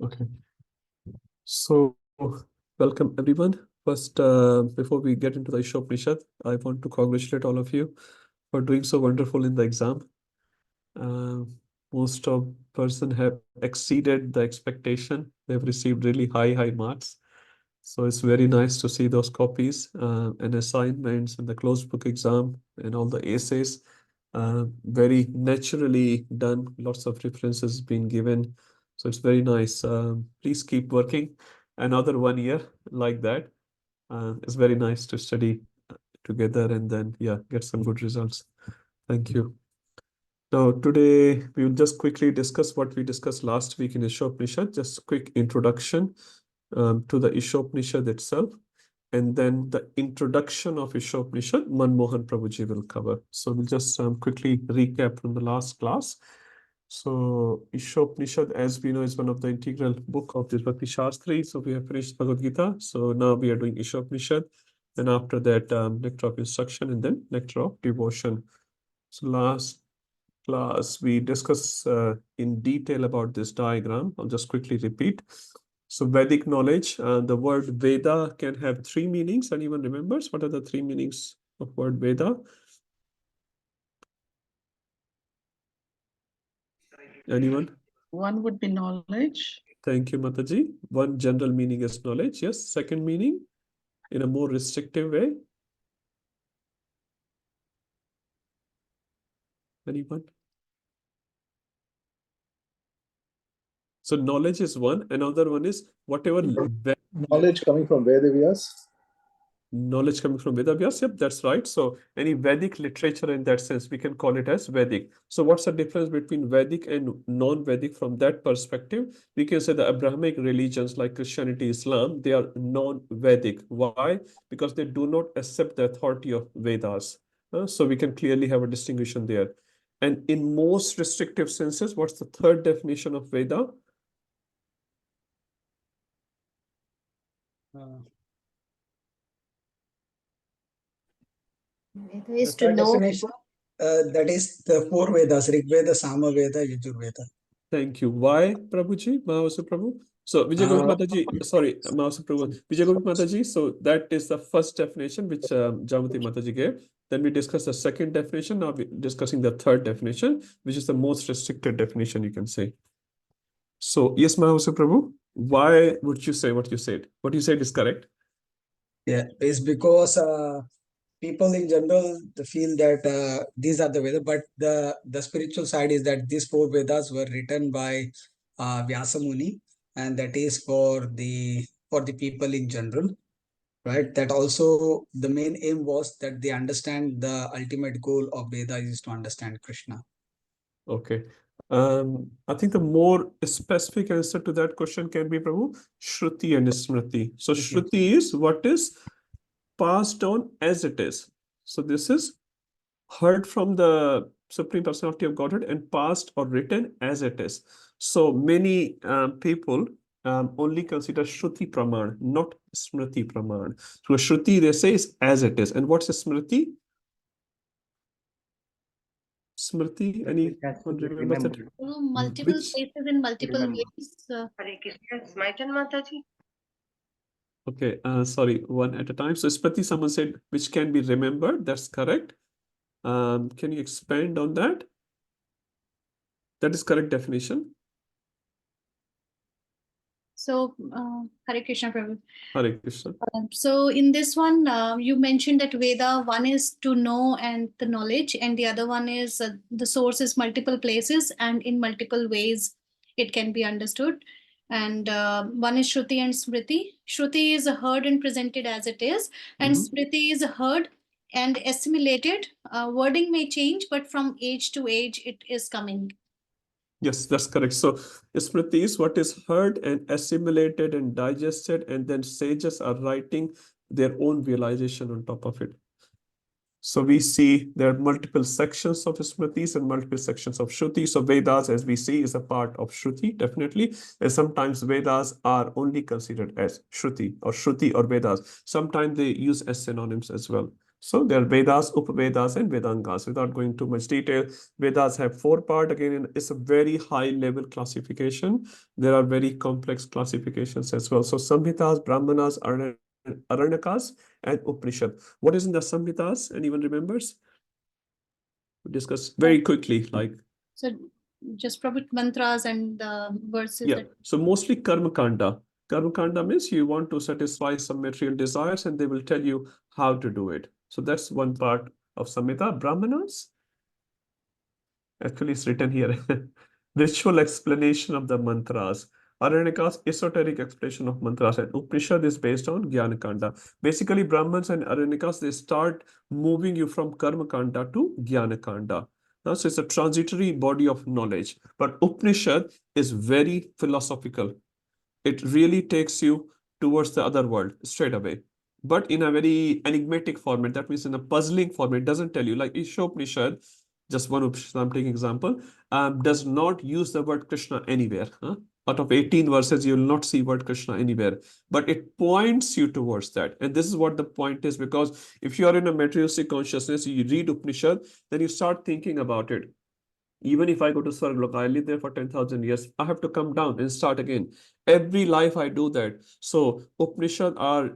Okay. So, welcome everyone. First, before we get into the Isopanishad, I want to congratulate all of you for doing so wonderful in the exam. Uh, most of person have exceeded the expectation. They've received really high marks. So it's very nice to see those copies and assignments and the closed book exam and all the essays. Very naturally done. Lots of references being given. So it's very nice. Please keep working another 1 year like that. It's very nice to study together and then, yeah, get some good results. Thank you. Now, today we will just quickly discuss what we discussed last week in Isopanishad, just a quick introduction to the Isopanishad itself. And then the introduction of Isopanishad, Manmohan Prabhuji will cover. So we'll just quickly recap from the last class. So Isopanishad, as we know, is one of the integral book of this Bhakti Shastri. So we have finished Bhagavad Gita. So now we are doing Isopanishad. And after that, nectar of instruction and then nectar of devotion. So last class, we discussed in detail about this diagram. I'll just quickly repeat. So Vedic knowledge, the word Veda can have three meanings. Anyone remembers? What are the three meanings of word Veda? Anyone? One would be knowledge. Thank you, Mataji. One general meaning is knowledge. Yes. Second meaning, in a more restrictive way. Anyone? So knowledge is one. Another one is whatever knowledge coming from Vedavyas. Knowledge coming from Vedavyas. Yep, that's right. So any Vedic literature in that sense, we can call it as Vedic. So what's the difference between Vedic and non-Vedic from that perspective? We can say the Abrahamic religions like Christianity, Islam, they are non-Vedic. Why? Because they do not accept the authority of Vedas. So we can clearly have a distinction there. And in most restrictive senses, what's the third definition of Veda? Veda is to know. That is the four Vedas, Rig Veda, Sama Veda, Yajur Veda. Thank you. Why, Prabhuji? Mahavasu Prabhu? So, Vijay Govind Mataji, sorry, Mahavasu Prabhu. Vijay Govind Mataji, so that is the first definition which Jamati Mataji gave. Then we discussed the second definition. Now we're discussing the third definition, which is the most restricted definition, you can say. So, yes, Mahavasu Prabhu, why would you say what you said? What you said is correct. Yeah, it's because people in general feel that these are the Vedas, but the spiritual side is that these four Vedas were written by Vyasa Muni, and that is for the people in general, right? That also the main aim was that they understand the ultimate goal of Veda is to understand Krishna. Okay. I think the more specific answer to that question can be, Prabhu, Shruti and Smriti. So Shruti is what is passed on as it is. So this is heard from the Supreme Personality of Godhead and passed or written as it is. So many people only consider Shruti Praman, not Smriti Praman. So Shruti, they say, is as it is. And what's a Smriti? Smriti, any remembers that? Multiple Which? places in multiple ways. My turn, Mataji. Okay, sorry, one at a time. So Smriti, someone said, which can be remembered. That's correct. Can you expand on that? That is correct definition. So, Hare Krishna, Prabhu. Hare Krishna. So in this one, you mentioned that Veda, one is to know and the knowledge, and the other one is the source is multiple places and in multiple ways it can be understood. And one is Shruti and Smriti. Shruti is heard and presented as it is, and Smriti is heard and assimilated. Wording may change, but from age to age it is coming. Yes, that's correct. So Smriti is what is heard and assimilated and digested, and then sages are writing their own realization on top of it. So we see there are multiple sections of Smritis and multiple sections of Shruti. So Vedas, as we see, is a part of Shruti, definitely. And sometimes Vedas are only considered as Shruti or Vedas. Sometimes they use as synonyms as well. So there are Vedas, Upavedas, and Vedangas. Without going too much detail, Vedas have 4 parts. Again, it's a very high level classification. There are very complex classifications as well. So Samhitas, Brahmanas, Aranyakas, and Upanishad. What is in the Samhitas? Anyone remembers? We discuss very quickly, like. So just Prabhu mantras and verses. Yeah, so mostly Karma Kanda. Karma Kanda means you want to satisfy some material desires and they will tell you how to do it. So that's one part of Samhita. Brahmanas, actually it's written here. Ritual explanation of the mantras. Aranyakas, esoteric explanation of mantras, and Upanishad is based on Jnana Kanda. Basically, Brahmans and Aranyakas, they start moving you from Karma Kanda to Jnana Kanda. Now, so it's a transitory body of knowledge. But Upanishad is very philosophical. It really takes you towards the other world straight away, but in a very enigmatic format. That means in a puzzling format. It doesn't tell you, like Isopanishad, just one Upanishad I'm taking example, does not use the word Krishna anywhere. Out of 18 verses, you will not see word Krishna anywhere, but it points you towards that. And this is what the point is, because if you are in a materialistic consciousness, you read Upanishad, then you start thinking about it. Even if I go to Swargalok, I live there for 10,000 years, I have to come down and start again. Every life I do that. So Upanishad are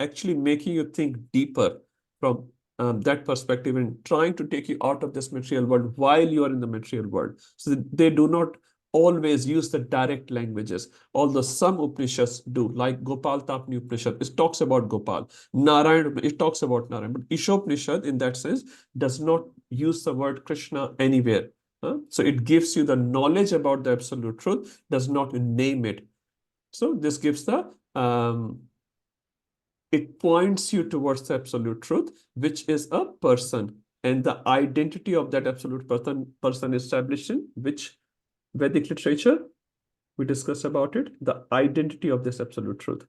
actually making you think deeper from that perspective and trying to take you out of this material world while you are in the material world. So they do not always use the direct languages, although some Upanishads do, like Gopal Tapni Upanishad. It talks about Gopal. Narayan, it talks about Narayan. But Isopanishad, in that sense, does not use the word Krishna anywhere. So it gives you the knowledge about the absolute truth, does not name it. So this gives the, it points you towards the absolute truth, which is a person. And the identity of that absolute person established in which Vedic literature? We discussed about it, the identity of this absolute truth.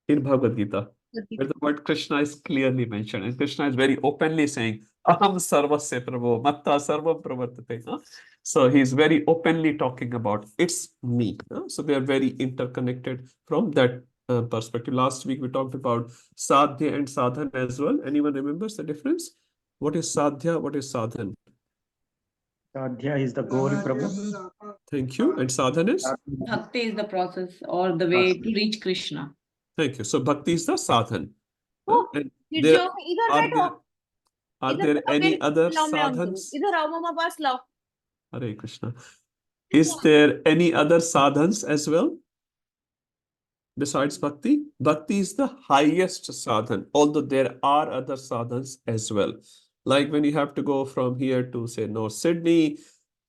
In Bhagavad Gita, where the word Krishna is clearly mentioned, and Krishna is very openly saying, Aham sarvasya prabho, matta sarvam pravartate. So he's very openly talking about, it's me. So they are very interconnected from that perspective. Last week we talked about sadhya and sadhan as well. Anyone remembers the difference? What is sadhya? What is sadhan? Sadhya is the goal, Prabhu. Thank you. And sadhan is? Bhakti is the process or the way to reach Krishna. Thank you. So bhakti is the sadhan. Oh, And गिर there, जाओ, इधर are बैठो, there any फिर other लाओ मैं on करूं, sadhans? इधर आओ मम्मा पास लाओ. Hare Krishna. Is there any other sadhans as well besides bhakti? Bhakti is the highest sadhan, although there are other sadhans as well. Like when you have to go from here to, say, North Sydney,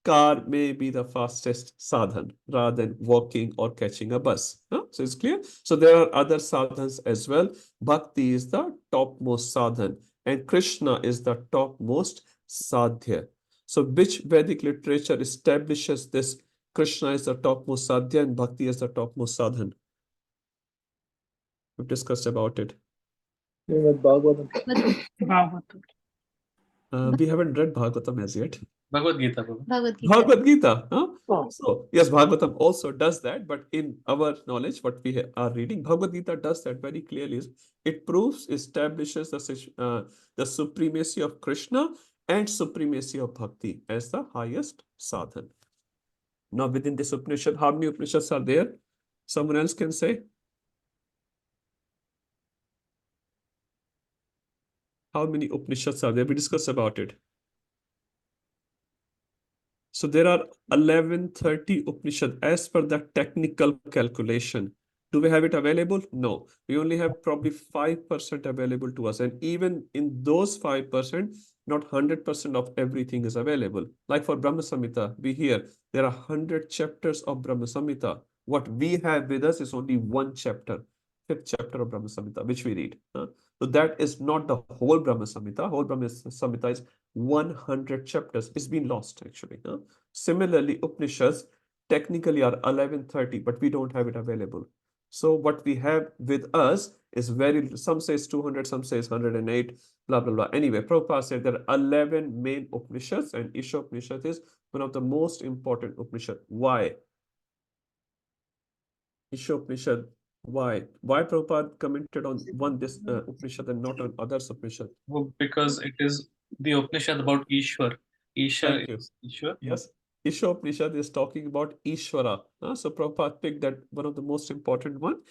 car may be the fastest sadhan rather than walking or catching a bus. So it's clear. So there are other sadhans as well. Bhakti is the topmost sadhan and Krishna is the topmost sadhya. So which Vedic literature establishes this? Krishna is the topmost sadhya and Bhakti is the topmost sadhan. We've discussed about it. With Bhagavatam. Bhagavatam. We haven't read Bhagavatam as yet. Bhagavad Gita. Bhagavad Gita. Bhagavad Gita. Oh. So, yes, Bhagavatam also does that, but in our knowledge, what we are reading, Bhagavad Gita does that very clearly. It proves, establishes the supremacy of Krishna and supremacy of Bhakti as the highest sadhan. Now, within this Upanishad, how many Upanishads are there? Someone else can say? How many Upanishads are there? We discussed about it. So there are 1130 Upanishad as per the technical calculation. Do we have it available? No. We only have probably 5% available to us. And even in those 5%, not 100% of everything is available. Like for Brahma Samhita, we hear there are 100 chapters of Brahma Samhita. What we have with us is only one chapter, 5th chapter of Brahma Samhita, which we read. So that is not the whole Brahma Samhita. Whole Brahma Samhita is 100 chapters. It's been lost actually. Similarly, Upanishads technically are 1130, but we don't have it available. So what we have with us is very, some says 200, some says 108, blah, blah, blah. Anyway, Prabhupada said there are 11 main Upanishads and Isopanishad is one of the most important Upanishad. Why? Isopanishad Why? Why Prabhupada commented on this Upanishad and not on others Upanishad? Well, because it is the Upanishad about Ishwar. Isha Thank you. is Ishwar. Yes. Isopanishad is talking about Ishvara. So Prabhupada picked that one of the most important one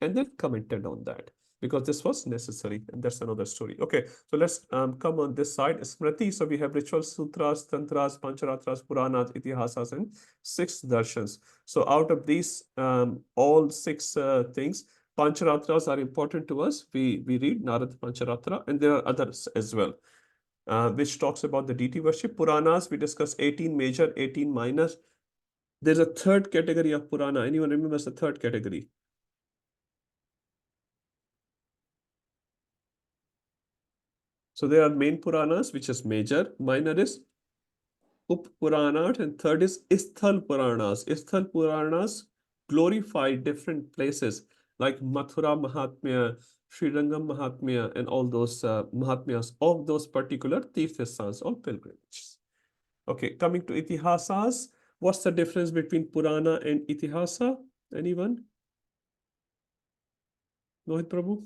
and then commented on that because this was necessary, and that's another story. Okay, so let's come on this side. Smriti. So we have rituals, sutras, tantras, pancharatras, puranas, itihasas, and 6 darshans. So out of these, all 6 things, pancharatras are important to us. We read Narad Pancharatra, and there are others as well. Which talks about the deity worship. Puranas, we discuss 18 major, 18 minor. There's a third category of Purana. Anyone remembers the third category? So there are main Puranas, which is major. Minor is Up Puranas, and third is Isthal Puranas. Isthal Puranas glorify different places like Mathura Mahatmya, Srirangam Mahatmya, and all those Mahatmyas of those particular Tirthasthans or pilgrimages. Okay, coming to Itihasas, what's the difference between Purana and Itihasa? Anyone? Mohit Prabhu?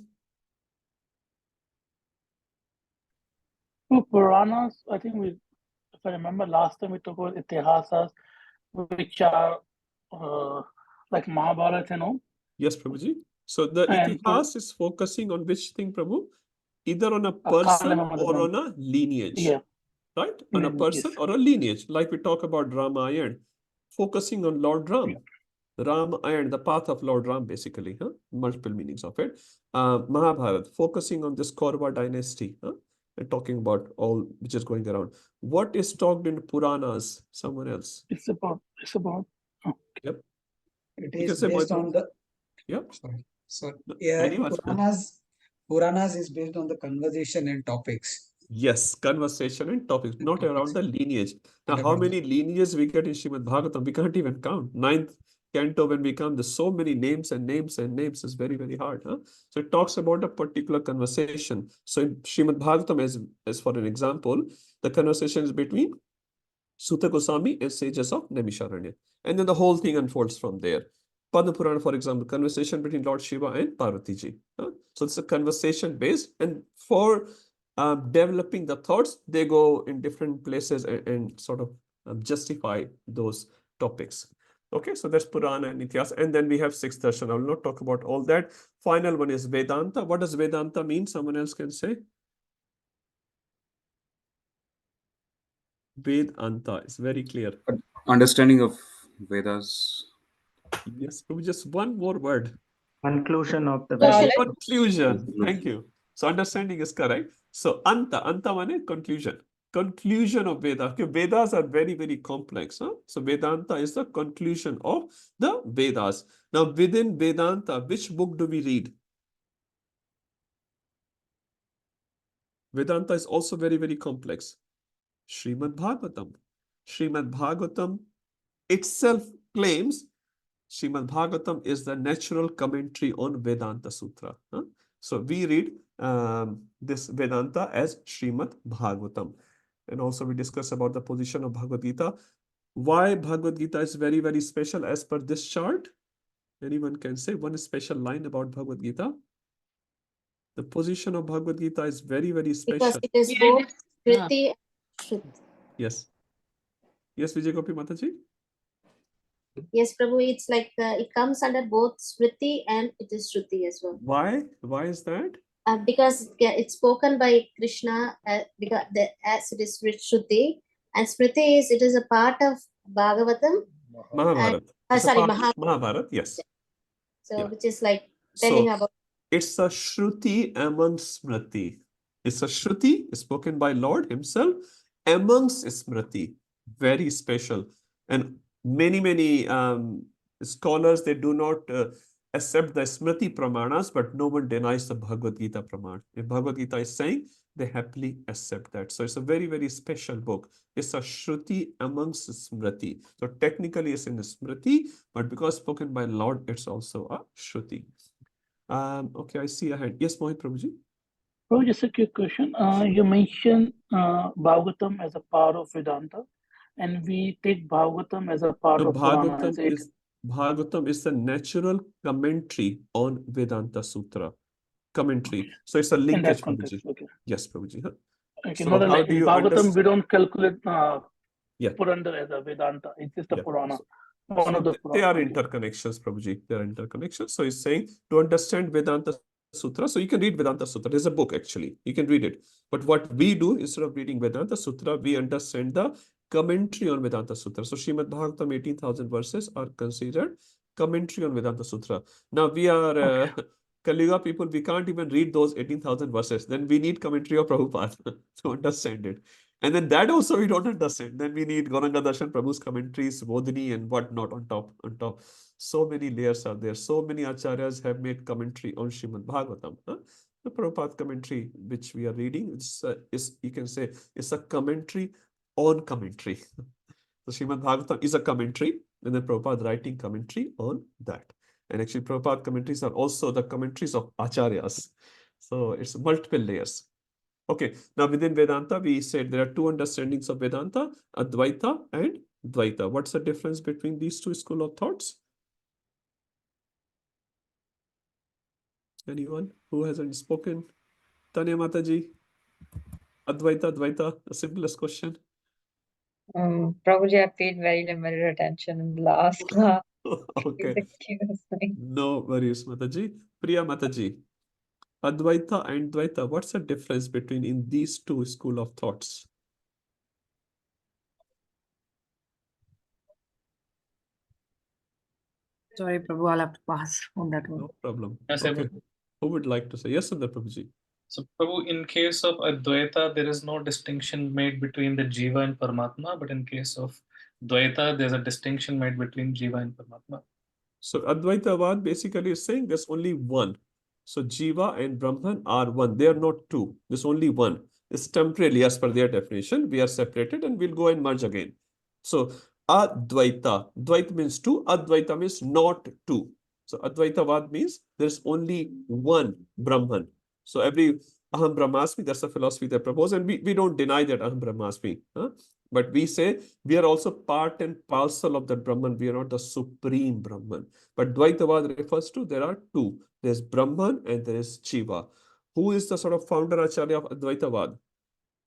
So Puranas, I think if I remember last time we talked about Itihasas, which are like Mahabharata, you know. Yes, Prabhuji. So the And Itihas is focusing on which thing, Prabhu? Either on a I can't person remember the or name. on a lineage. Yeah. Right? On a person Yes. or a lineage. Like we talk about Ramayana, focusing on Lord Ram. Yeah. Ramayana, the path of Lord Ram, basically. Multiple meanings of it. Mahabharata, focusing on this Kaurava dynasty. And talking about all which is going around. What is talked in Puranas? Someone else. It's about Yep. It You can is say based Mohit. on the Yep. sorry. So Anyone. Puranas is based on the conversation and topics. Yes, conversation and topics, not around the lineage. Now, And how about many lineages we get in Srimad Bhagavatam? We can't even count. 9th canto, when we come, there's so many names and names and names, is very, very hard. So it talks about a particular conversation. So in Srimad Bhagavatam, as for an example, the conversation is between Suta Goswami and sages of Naimisharanya. And then the whole thing unfolds from there. Padma Purana, for example, conversation between Lord Shiva and Parvati Ji. So it's a conversation based, and for developing the thoughts, they go in different places and sort of justify those topics. Okay, so that's Purana and Ityas. And then we have 6th darshan. I will not talk about all that. Final one is Vedanta. What does Vedanta mean? Someone else can say. Vedanta is very clear. Understanding of Vedas. Yes, just one more word. Conclusion of the Vedas. Conclusion. Thank you. So understanding is correct. So anta means conclusion. Conclusion of Vedas. Okay, Vedas are very, very complex. So Vedanta is the conclusion of the Vedas. Now within Vedanta, which book do we read? Vedanta is also very, very complex. Srimad Bhagavatam. Srimad Bhagavatam itself claims Srimad Bhagavatam is the natural commentary on Vedanta Sutra. So we read this Vedanta as Srimad Bhagavatam. And also we discuss about the position of Bhagavad Gita. Why Bhagavad Gita is very, very special as per this chart? Anyone can say one special line about Bhagavad Gita? The position of Bhagavad Gita is very, very special. Because it is both Smriti and Shruti. Yes. Yes, Vijay Gopi Mataji? Yes, Prabhu, it's like it comes under both Smriti and it is Shruti as well. Why? Why is that? Because it's spoken by Krishna because as it is Shruti, and Smriti it is a part of Bhagavatam. Mahabharata. Mahabharata, yes. So Yeah. which is like telling about. It's a Shruti among Smriti. It's a Shruti spoken by Lord himself amongst Smriti. Very special. And many scholars, they do not accept the Smriti Pramanas, but no one denies the Bhagavad Gita Pramana. If Bhagavad Gita is saying, they happily accept that. So it's a very, very special book. It's a Shruti amongst Smriti. So technically it's in Smriti, but because spoken by Lord, it's also a Shruti. Okay, I see a hand. Yes, Mohit Prabhuji. Oh, just a quick question. You mentioned Bhagavatam as a part of Vedanta, and we take Bhagavatam as a part of Purana. Bhagavatam is the natural commentary on Vedanta Sutra. Commentary. So it's a In linkage, that context, Prabhuji. okay. Yes, Prabhuji. Huh? Okay, So not how like do in you Bhagavatam, we understand? don't calculate Yeah. Purandar as a Vedanta. It's just a Yeah. Purana. So, One of the they are Purana. interconnections, Prabhuji. They are interconnections. So he's saying to understand Vedanta Sutra. So you can read Vedanta Sutra. There's a book actually. You can read it. But what we do, instead of reading Vedanta Sutra, we understand the commentary on Vedanta Sutra. So Srimad Bhagavatam 18,000 verses are considered commentary on Vedanta Sutra. Now we are Kaliuga people, we can't even read those 18,000 verses. Then we need commentary of Prabhupada to understand it. And then that also we don't understand. Then we need Gauranga Darshan Prabhu's commentaries, Bodhini and whatnot on top. So many layers are there. So many acharyas have made commentary on Srimad Bhagavatam. Huh? The Prabhupada commentary, which we are reading, is you can say, it's a commentary on commentary. So Srimad Bhagavatam is a commentary, and then Prabhupada writing commentary on that. And actually, Prabhupada commentaries are also the commentaries of acharyas. So it's multiple layers. Okay, now within Vedanta, we said there are two understandings of Vedanta, Advaita and Dvaita. What's the difference between these two school of thoughts? Anyone who hasn't spoken? Tanya Mataji, Advaita, Dvaita, the simplest question. Prabhuji, I paid very limited attention in the last class. Okay, Excuse me. no worries, Mataji. Priya Mataji, Advaita and Dvaita, what's the difference between in these two school of thoughts? Sorry, Prabhu, I'll have to pass on that one. No problem. Yes, Okay, who would like to say? Yes, Sundar Prabhuji. So, Prabhu, in case of Advaita, there is no distinction made between the Jiva and Paramatma, but in case of Dvaita, there's a distinction made between Jiva and Paramatma. So Advaitavad basically is saying there's only one. So Jiva and Brahman are one. They are not two. There's only one. It's temporarily as per their definition. We are separated and we'll go and merge again. So Advaita. Dvaita means two. Advaita means not two. So Advaitavad means there's only one Brahman. So every Aham Brahmasmi, that's a philosophy they propose. And we don't deny that Aham Brahmasmi. Huh? But we say we are also part and parcel of that Brahman. We are not the supreme Brahman. But Dvaitavad refers to there are two. There's Brahman and there is Jiva. Who is the sort of founder Acharya of Advaitavad?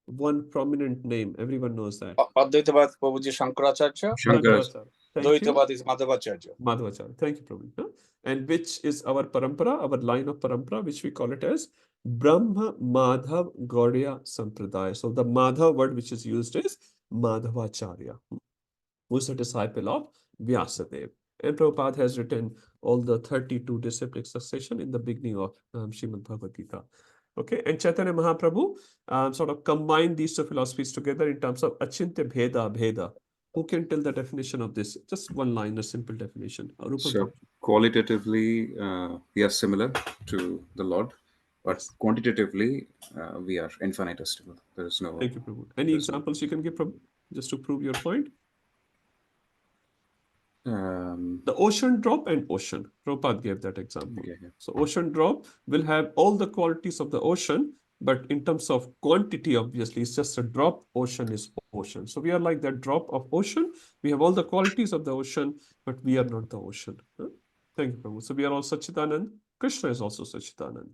One prominent name. Everyone knows that. Advaitavad Prabhuji Shankaracharya. Shankaracharya. Thank you. Dvaitavad is Madhavacharya. Madhavacharya. Thank you, Prabhu. And which is our parampara, our line of parampara, which we call it as Brahma Madhav Gauriya Sampradaya. So the Madhav word which is used is Madhavacharya, who is a disciple of Vyasadeva. And Prabhupada has written all the 32 disciplic succession in the beginning of Srimad Bhagavad Gita. Okay, and Chaitanya Mahaprabhu sort of combined these two philosophies together in terms of Achintya Bheda. Who can tell the definition of this? Just one line, a simple definition. So qualitatively, we are similar to the Lord, but yes, quantitatively, we are infinitesimal. There is no. Thank you, Prabhu. Any examples you can give, Prabhu, just to prove your point? The ocean drop and ocean. Prabhupada gave that example. Okay. So ocean drop will have all the qualities of the ocean, but in terms of quantity, obviously, it's just a drop. Ocean is ocean. So we are like that drop of ocean. We have all the qualities of the ocean, but we are not the ocean. Huh? Thank you, Prabhu. So we are all Sachidanand. Krishna is also Sachidanand.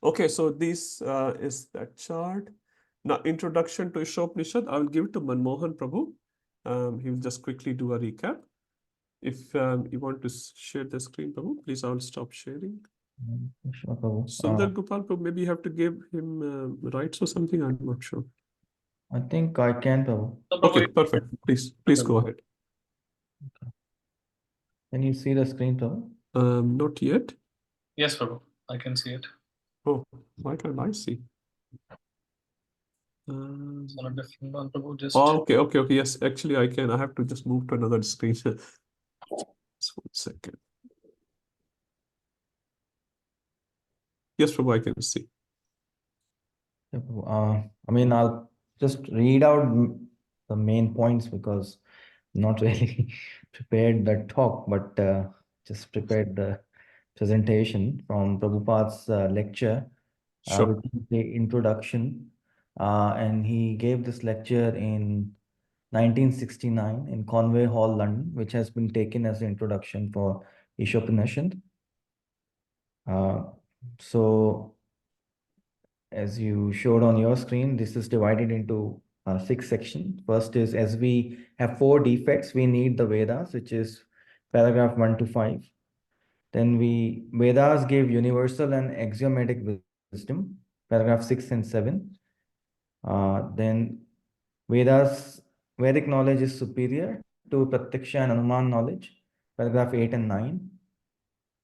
Okay, so this is that chart. Now, introduction to Isopanishad, I will give it to Manmohan Prabhu. He will just quickly do a recap. If you want to share the screen, Prabhu, please, I'll stop sharing. Sure, Prabhu. Sundar Gopal, Prabhu, maybe you have to give him rights or something. I'm not sure. I think I can, Prabhu. Okay, perfect. Please go ahead. Can you see the screen, Prabhu? Not yet. Yes, Prabhu, I can see it. Oh, why can't I see? It's on a different one, Prabhu. Just okay. Yes, actually, I can. I have to just move to another screen. Just 1 second. Yes, Prabhu, I can see. Yeah, Prabhu. I mean, I'll just read out the main points because I'm not really prepared the talk, but just prepared the presentation from Prabhupada's lecture, Sure. which is the introduction. And he gave this lecture in 1969 in Conway Hall, London, which has been taken as the introduction for Isopanishad. So as you showed on your screen, this is divided into 6 sections. First is, as we have 4 defects, we need the Vedas, which is paragraph 1 to 5. Then Vedas gave universal and axiomatic wisdom, paragraph 6 and 7. Then Vedic knowledge is superior to Pratyaksha and Anuman knowledge, paragraph 8 and 9.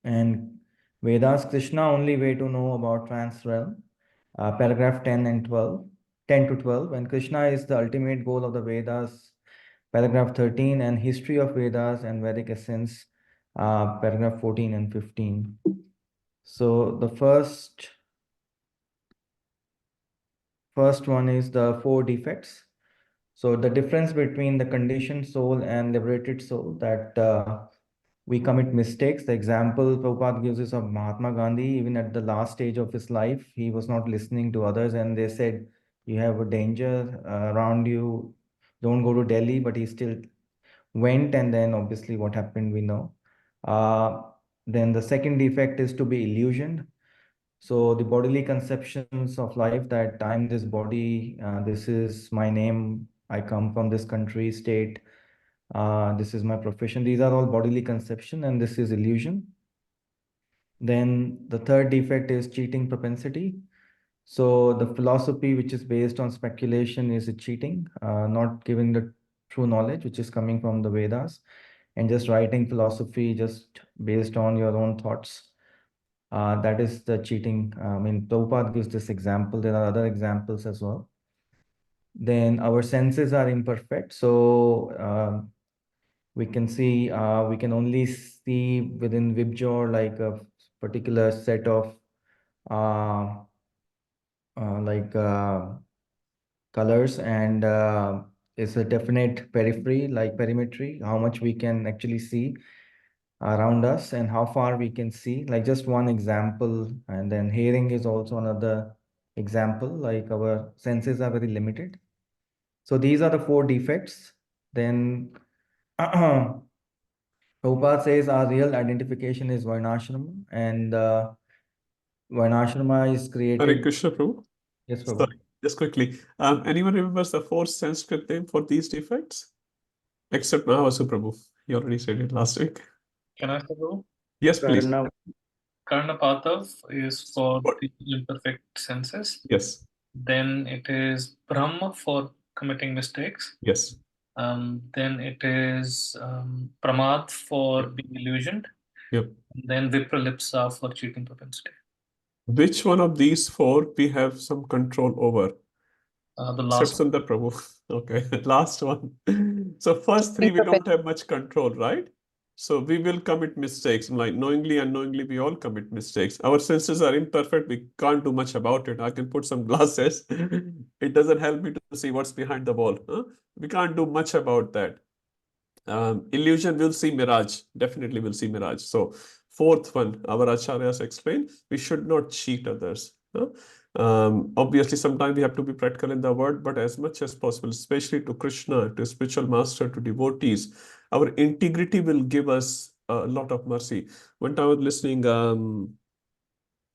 And Vedas Krishna only way to know about trans realm, paragraph 10 and 12, 10 to 12. And Krishna is the ultimate goal of the Vedas, paragraph 13. And history of Vedas and Vedic essence, paragraph 14 and 15. So the first one is the 4 defects. So the difference between the conditioned soul and liberated soul, that we commit mistakes. The example Prabhupada gives is of Mahatma Gandhi. Even at the last stage of his life, he was not listening to others, and they said, you have a danger around you, don't go to Delhi, but he still went, and then obviously what happened we know. Then the second defect is to be illusioned. So the bodily conceptions of life, that I'm this body, this is my name, I come from this country, state, this is my profession. These are all bodily conception, and this is illusion. Then the third defect is cheating propensity. So the philosophy which is based on speculation is a cheating, not giving the true knowledge which is coming from the Vedas, and just writing philosophy just based on your own thoughts. That is the cheating. I mean, Prabhupada gives this example. There are other examples as well. Then our senses are imperfect. So we can see, we can only see within Vibjor like a particular set of colors, and it's a definite periphery, like perimetry, how much we can actually see around us and how far we can see, like just one example. And then hearing is also another example, like our senses are very limited. So these are the 4 defects. Then Prabhupada says our real identification is Varnashrama, and Varnashrama is created. Hare Krishna, Prabhu. Yes, Prabhu. Sorry, just quickly. Anyone remembers the 4 Sanskrit name for these defects? Except Mahavasu Prabhu. He already said it last week. Can I go? Yes, please. Karnapatav is for the imperfect senses. Yes. Then it is Brahma for committing mistakes. Yes. Then it is Pramad for being illusioned. Yep. And then Vipralipsa for cheating propensity. Which one of these 4 we have some control over? The last one. Sundar Prabhu. Okay, last one. So first 3 we don't have much control, right? So we will commit mistakes, like knowingly, unknowingly, we all commit mistakes. Our senses are imperfect. We can't do much about it. I can put some glasses. It doesn't help me to see what's behind the wall. Huh? We can't do much about that. Illusion, we'll see mirage. Definitely we'll see mirage. So 4th one, our acharyas explain, we should not cheat others. Huh? Obviously, sometimes we have to be practical in the word, but as much as possible, especially to Krishna, to spiritual master, to devotees, our integrity will give us a lot of mercy. One time I was listening,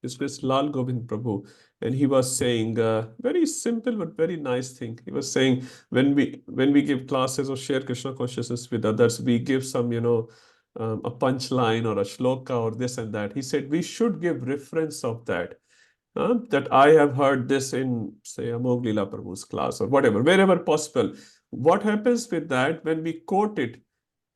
this was Lal Govind Prabhu, and he was saying very simple but very nice thing. He was saying, when we give classes or share Krishna consciousness with others, we give some, a punchline or a shloka or this and that. He said we should give reference of that. That I have heard this in, say, Amog Leela Prabhu's class or whatever, wherever possible. What happens with that, when we quote it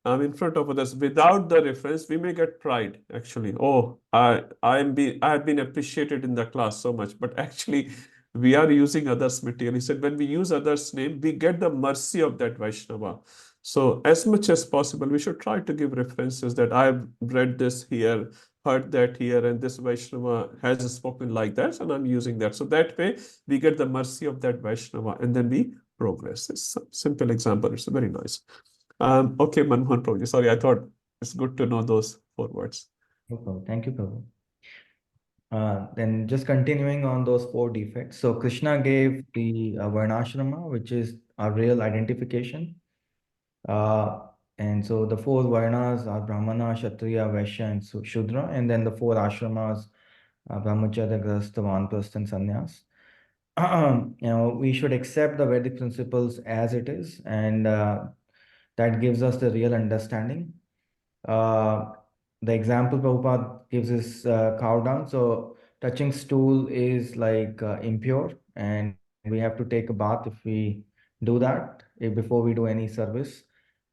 in front of others without the reference, we may get pride, actually. Oh, I have been appreciated in the class so much, but actually we are using others' material. He said when we use others' name, we get the mercy of that Vaishnava. So as much as possible, we should try to give references that I've read this here, heard that here, and this Vaishnava has spoken like that, and I'm using that. So that way we get the mercy of that Vaishnava, and then we progress. It's a simple example. It's very nice. Okay, Manmohan Prabhuji. Sorry, I thought it's good to know those 4 words. No problem. Thank you, Prabhu. Then just continuing on those 4 defects. So Krishna gave the Varnashrama, which is our real identification. And so the four Varnas are Brahmana, Kshatriya, Vaishya, and Shudra, and then the four ashramas, Brahmacharya, Grahastha, Vanprastha, and Sannyas. We should accept the Vedic principles as it is, and that gives us the real understanding. The example Prabhupada gives is cow dung. So touching stool is like impure, and we have to take a bath if we do that before we do any service.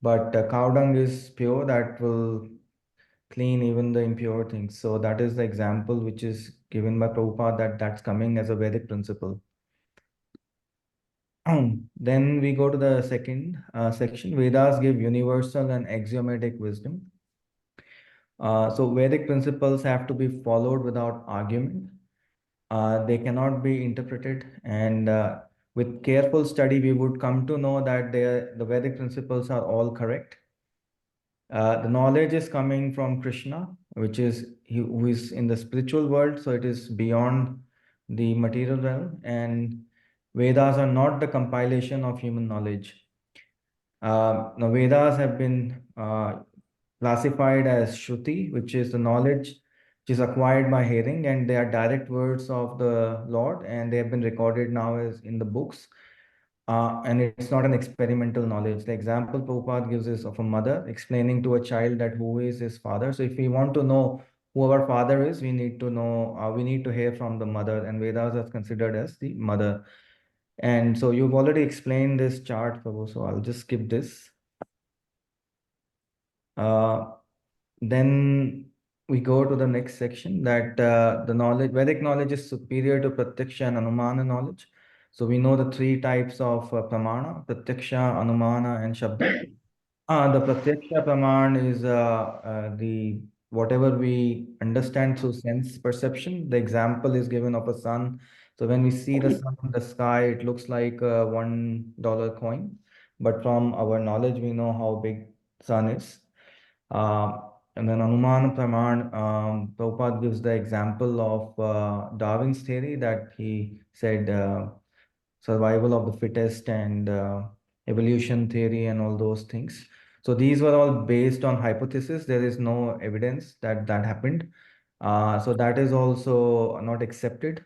But cow dung is pure, that will clean even the impure things. So that is the example which is given by Prabhupada, that that's coming as a Vedic principle. Then we go to the second section. Vedas give universal and axiomatic wisdom. So Vedic principles have to be followed without argument. They cannot be interpreted, and with careful study, we would come to know that the Vedic principles are all correct. The knowledge is coming from Krishna, which is who is in the spiritual world, so it is beyond the material realm, and Vedas are not the compilation of human knowledge. Now Vedas have been classified as Shruti, which is the knowledge which is acquired by hearing, and they are direct words of the Lord, and they have been recorded now as in the books. And it's not an experimental knowledge. The example Prabhupada gives is of a mother explaining to a child that who is his father. So if we want to know who our father is, we need to know, we need to hear from the mother, and Vedas are considered as the mother. And so you've already explained this chart, Prabhu, so I'll just skip this. Then we go to the next section, that the knowledge, Vedic knowledge is superior to Pratyaksha and Anumana knowledge. So we know the three types of Pramana: Pratyaksha, Anumana, and Shabda. The Pratyaksha Praman is the whatever we understand through sense perception. The example is given of a sun. So when we see the sun in the sky, it looks like a $1 coin. But from our knowledge, we know how big sun is. And then Anuman Praman, Prabhupada gives the example of Darwin's theory, that he said survival of the fittest and evolution theory and all those things. So these were all based on hypothesis. There is no evidence that that happened. So that is also not accepted.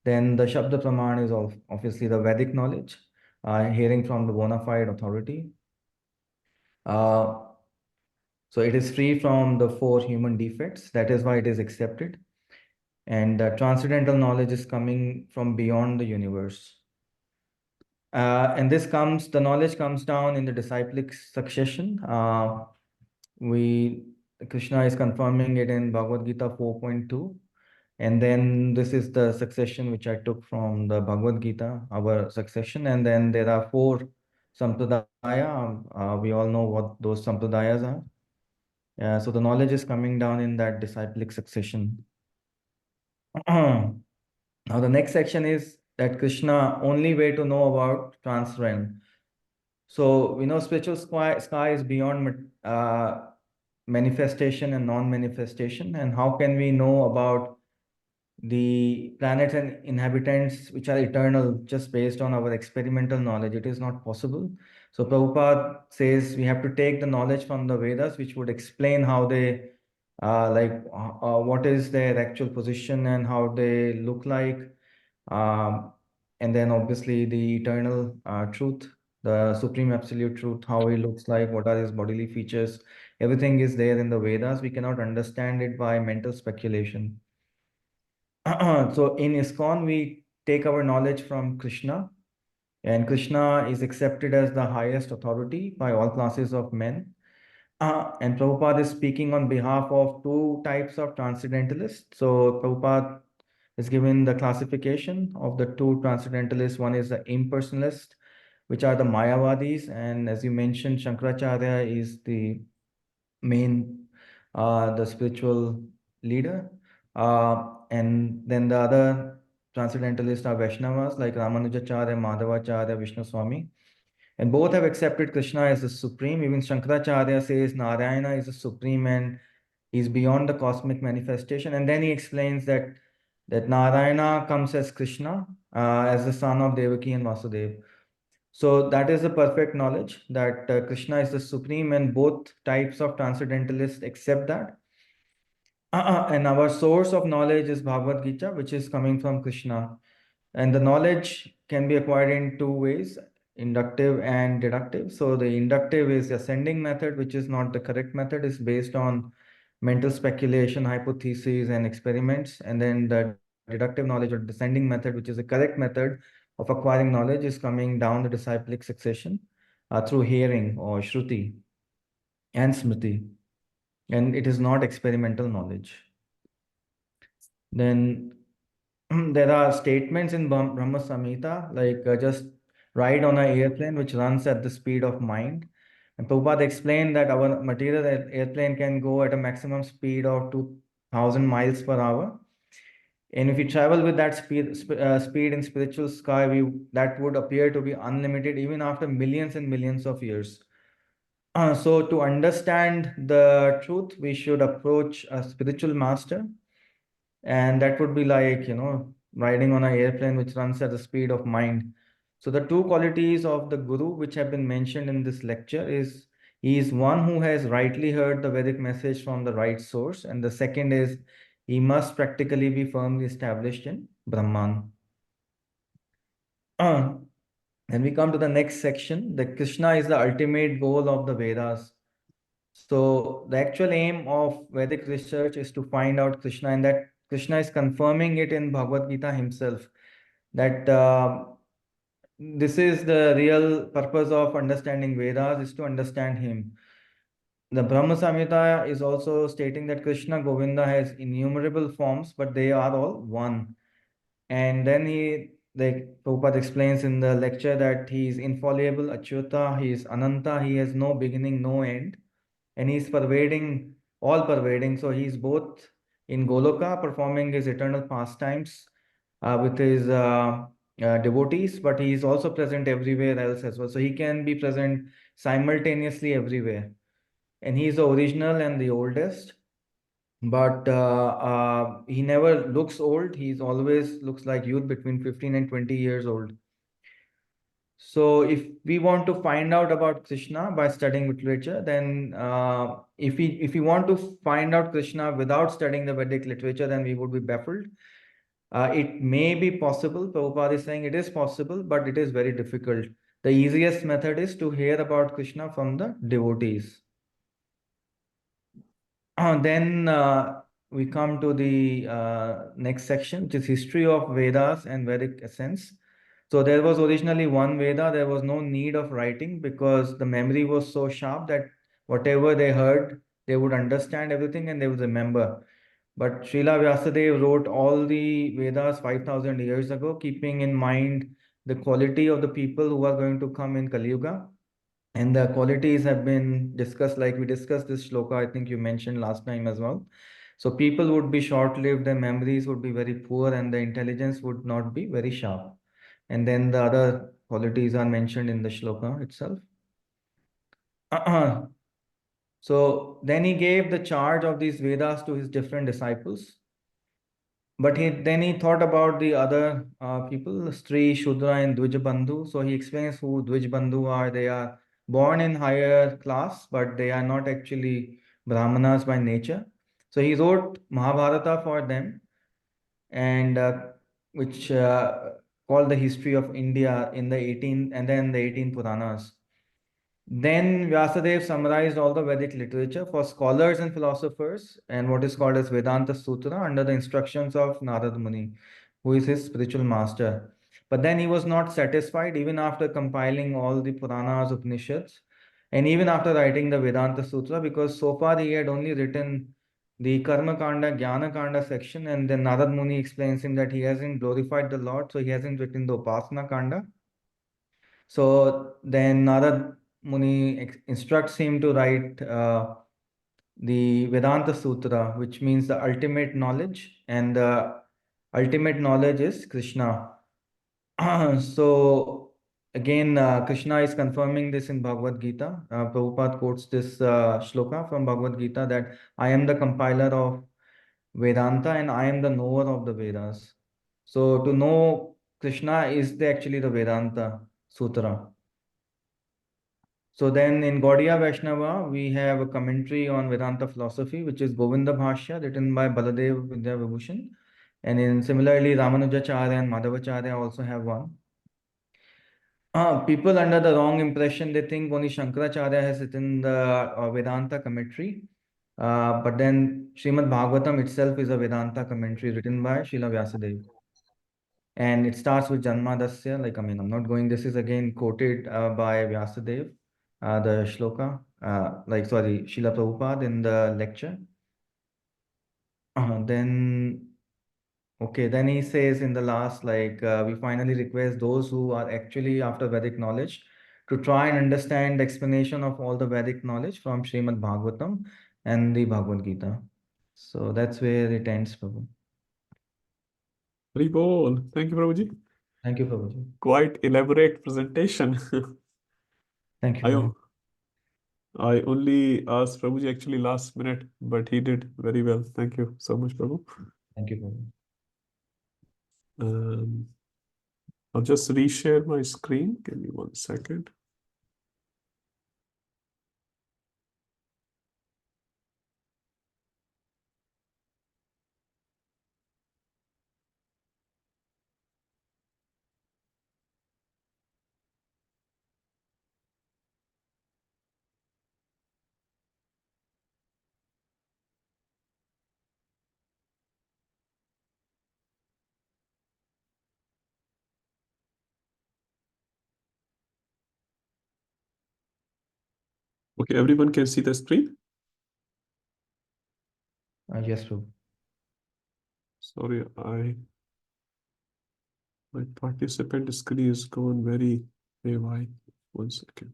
Then the Shabda Praman is obviously the Vedic knowledge, hearing from the bona fide authority. So it is free from the four human defects. That is why it is accepted. And transcendental knowledge is coming from beyond the universe. And the knowledge comes down in the disciplic succession. Krishna is confirming it in Bhagavad Gita 4.2. And then this is the succession which I took from the Bhagavad Gita, our succession. And then there are four sampradaya. We all know what those sampradayas are. So the knowledge is coming down in that disciplic succession. Now the next section is that Krishna, only way to know about trans realm. So we know spiritual sky is beyond manifestation and non-manifestation. And how can we know about the planets and inhabitants which are eternal just based on our experimental knowledge? It is not possible. So Prabhupada says we have to take the knowledge from the Vedas, which would explain how they what is their actual position and how they look like. And then obviously the eternal truth, the supreme absolute truth, how he looks like, what are his bodily features. Everything is there in the Vedas. We cannot understand it by mental speculation. So in ISKCON, we take our knowledge from Krishna, and Krishna is accepted as the highest authority by all classes of men. And Prabhupada is speaking on behalf of two types of transcendentalists. So Prabhupada is given the classification of the two transcendentalists. One is the impersonalist, which are the Mayavadis. And as you mentioned, Shankaracharya is the main, the spiritual leader. And then the other transcendentalists are Vaishnavas like Ramanujacharya, Madhavacharya, Vishnu Swami. And both have accepted Krishna as the supreme. Even Shankaracharya says Narayana is the supreme and he's beyond the cosmic manifestation. And then he explains that Narayana comes as Krishna, as the son of Devaki and Vasudeva. So that is the perfect knowledge that Krishna is the supreme, and both types of transcendentalists accept that. And our source of knowledge is Bhagavad Gita, which is coming from Krishna. And the knowledge can be acquired in two ways, inductive and deductive. So the inductive is ascending method, which is not the correct method, is based on mental speculation, hypotheses, and experiments. And then the deductive knowledge or descending method, which is a correct method of acquiring knowledge, is coming down the disciplic succession through hearing or shruti and smriti. And it is not experimental knowledge. Then there are statements in Brahma Samhita, like just ride on an airplane which runs at the speed of mind. And Prabhupada explained that our material airplane can go at a maximum speed of 2000 miles per hour. And if we travel with that speed in spiritual sky, that would appear to be unlimited even after millions and millions of years. So to understand the truth, we should approach a spiritual master, and that would be like, riding on an airplane which runs at the speed of mind. So the two qualities of the guru which have been mentioned in this lecture is, he is one who has rightly heard the Vedic message from the right source, and the second is, he must practically be firmly established in Brahman. Then we come to the next section, that Krishna is the ultimate goal of the Vedas. So the actual aim of Vedic research is to find out Krishna, and that Krishna is confirming it in Bhagavad Gita himself, that this is the real purpose of understanding Vedas, is to understand him. The Brahma Samhita is also stating that Krishna Govinda has innumerable forms, but they are all one. And then Prabhupada explains in the lecture that he is infallible, Achyuta, he is Ananta, he has no beginning, no end. And he's pervading, all pervading. So he's both in Goloka performing his eternal pastimes with his devotees, but he is also present everywhere else as well. So he can be present simultaneously everywhere. And he is the original and the oldest, but he never looks old. He's always looks like youth, between 15 and 20 years old. So if we want to find out about Krishna by studying literature, then if we want to find out Krishna without studying the Vedic literature, then we would be baffled. It may be possible. Prabhupada is saying it is possible, but it is very difficult. The easiest method is to hear about Krishna from the devotees. Then we come to the next section, which is history of Vedas and Vedic essence. So there was originally one Veda. There was no need of writing because the memory was so sharp that whatever they heard, they would understand everything and they would remember. But Srila Vyasadeva wrote all the Vedas 5,000 years ago, keeping in mind the quality of the people who are going to come in Kali Yuga. And the qualities have been discussed, like we discussed this shloka, I think you mentioned last time as well. So people would be short-lived, their memories would be very poor, and the intelligence would not be very sharp. And then the other qualities are mentioned in the shloka itself. So then he gave the charge of these Vedas to his different disciples. But then he thought about the other people, Stri, Shudra, and Dvijabandhu. So he explains who Dvijabandhu are. They are born in higher class, but they are not actually Brahmanas by nature. So he wrote Mahabharata for them, and which called the history of India in the 18 and then the 18 Puranas. Then Vyasadeva summarized all the Vedic literature for scholars and philosophers and what is called as Vedanta Sutra under the instructions of Narad Muni, who is his spiritual master. But then he was not satisfied even after compiling all the Puranas, Upanishads, and even after writing the Vedanta Sutra, because so far he had only written the Karma Kanda, Jnana Kanda section, and then Narad Muni explains him that he hasn't glorified the Lord, so he hasn't written the Upasana Kanda. So then Narad Muni instructs him to write the Vedanta Sutra, which means the ultimate knowledge, and the ultimate knowledge is Krishna. So again, Krishna is confirming this in Bhagavad Gita. Prabhupada quotes this shloka from Bhagavad Gita, that I am the compiler of Vedanta and I am the knower of the Vedas. So to know Krishna is actually the Vedanta Sutra. So then in Gaudiya Vaishnava, we have a commentary on Vedanta philosophy, which is Govinda Bhashya, written by Baladev Vidya Vibhushan. And in similarly, Ramanujacharya and Madhavacharya also have one. People under the wrong impression, they think only Shankaracharya has written the Vedanta commentary. But then Srimad Bhagavatam itself is a Vedanta commentary written by Srila Vyasadeva. And it starts with Janmadasya, like, I mean, I'm not going, this is again quoted by Vyasadeva, the shloka, Srila Prabhupada in the lecture. Then he says in the last, we finally request those who are actually after Vedic knowledge to try and understand the explanation of all the Vedic knowledge from Srimad Bhagavatam and the Bhagavad Gita. So that's where it ends, Prabhu. Very bol. Thank you, Prabhuji. Thank you, Prabhuji. Quite elaborate presentation. Thank you, Prabhu. I only asked Prabhuji actually last minute, but he did very well. Thank you so much, Prabhu. Thank you, Prabhu. I'll just reshare my screen. Give me 1 second. Okay, everyone can see the screen? Yes, Prabhu. Sorry, my participant screen is gone very haywire. 1 second.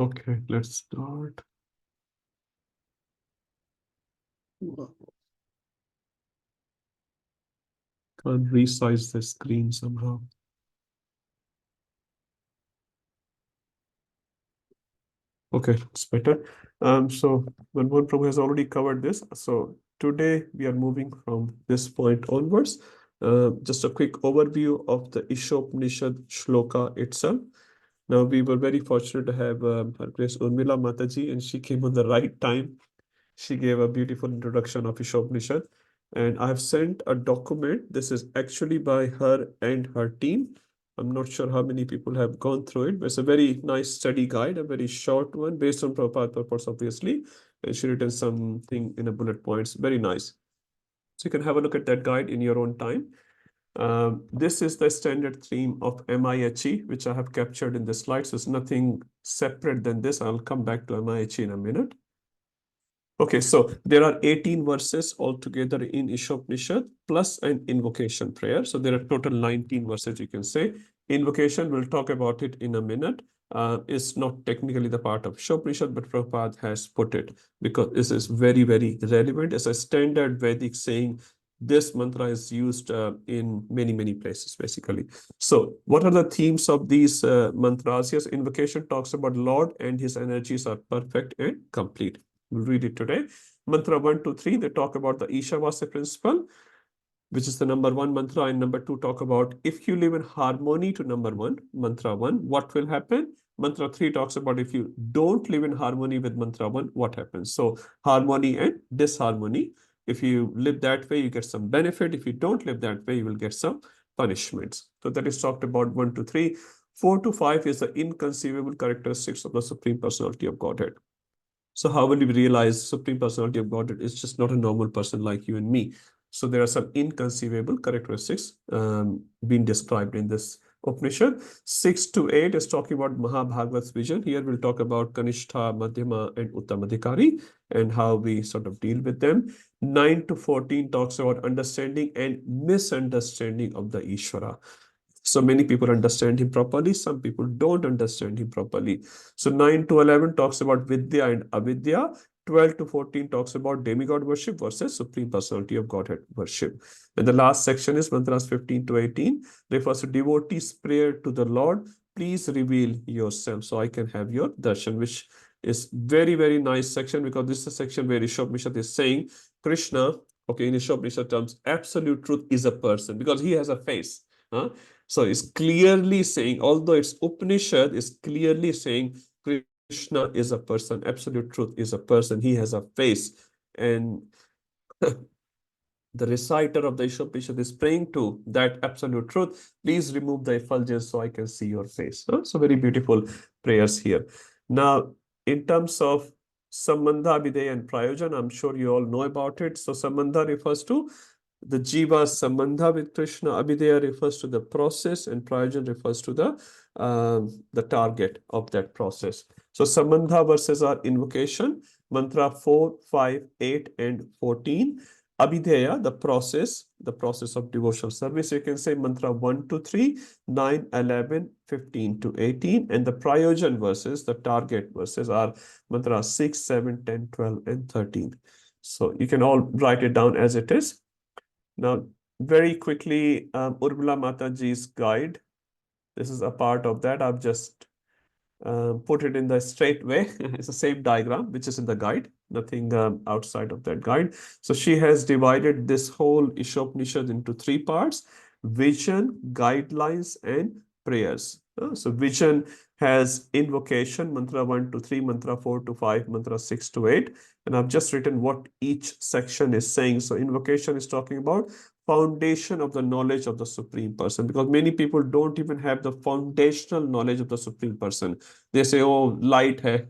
Okay, let's start. Can't resize the screen somehow. Okay, it's better. So Manmohan Prabhu has already covered this. So today we are moving from this point onwards. Just a quick overview of the Isopanishad shloka itself. Now we were very fortunate to have Her Grace Urmila Mataji, and she came on the right time. She gave a beautiful introduction of Isopanishad, and I have sent a document. This is actually by her and her team. I'm not sure how many people have gone through it, but it's a very nice study guide, a very short one based on Prabhupada purpose, obviously. And she written something in a bullet points. Very nice. So you can have a look at that guide in your own time. This is the standard theme of MIHE, which I have captured in the slides. So it's nothing separate than this. I'll come back to MIHE in a minute. Okay, so there are 18 verses altogether in Isopanishad plus an invocation prayer. So there are total 19 verses, you can say. Invocation, we'll talk about it in a minute. It's not technically the part of Isopanishad, but Prabhupada has put it because this is very, very relevant. It's a standard Vedic saying. This mantra is used in many, many places, basically. So what are the themes of these mantras? Yes, invocation talks about Lord and his energies are perfect and complete. We'll read it today. Mantra 1, 2, 3, they talk about the Ishavasya principle, which is the number 1 mantra, and number 2 talk about if you live in harmony to number 1, mantra 1, what will happen? Mantra 3 talks about if you don't live in harmony with mantra 1, what happens? So harmony and disharmony. If you live that way, you get some benefit. If you don't live that way, you will get some punishments. So that is talked about 1 to 3. 4 to 5 is the inconceivable characteristics of the Supreme Personality of Godhead. So how will you realize Supreme Personality of Godhead is just not a normal person like you and me? So there are some inconceivable characteristics being described in this Upanishad. 6 to 8 is talking about Mahabhagavat's vision. Here we'll talk about Kanishta, Madhyama, and Uttamadhikari and how we sort of deal with them. 9 to 14 talks about understanding and misunderstanding of the Ishvara. So many people understand him properly. Some people don't understand him properly. So 9 to 11 talks about Vidya and Avidya. 12 to 14 talks about demigod worship versus Supreme Personality of Godhead worship. And the last section is mantras 15 to 18, refers to devotees' prayer to the Lord. Please reveal yourself so I can have your darshan, which is very, very nice section, because this is a section where Isopanishad is saying Krishna, okay, in Isopanishad terms, absolute truth is a person because he has a face. So it's clearly saying, although it's Upanishad, is clearly saying Krishna is a person, absolute truth is a person, he has a face. And the reciter of the Isopanishad is praying to that absolute truth, please remove the effulgence so I can see your face. So very beautiful prayers here. Now, in terms of Sambandha, Abhideya and Prayojan, I'm sure you all know about it. So Sambandha refers to the Jiva's Sambandha with Krishna, Abhideya refers to the process, and Prayojan refers to the target of that process. So Sambandha verses are invocation, mantra 4, 5, 8 and 14. Abhideya, the process of devotional service. You can say mantra 1 to 3, 9, 11, 15 to 18. And the Prayojan verses, the target verses are mantra 6, 7, 10, 12 and 13. So you can all write it down as it is. Now, very quickly, Urmila Mataji's guide. This is a part of that. I've just put it in the straight way. It's the same diagram, which is in the guide, nothing outside of that guide. So she has divided this whole Isopanishad into 3 parts: vision, guidelines, and prayers. So vision has invocation, mantra 1 to 3, mantra 4 to 5, mantra 6 to 8. And I've just written what each section is saying. So invocation is talking about foundation of the knowledge of the Supreme Person, because many people don't even have the foundational knowledge of the Supreme Person. They say, oh, light hai.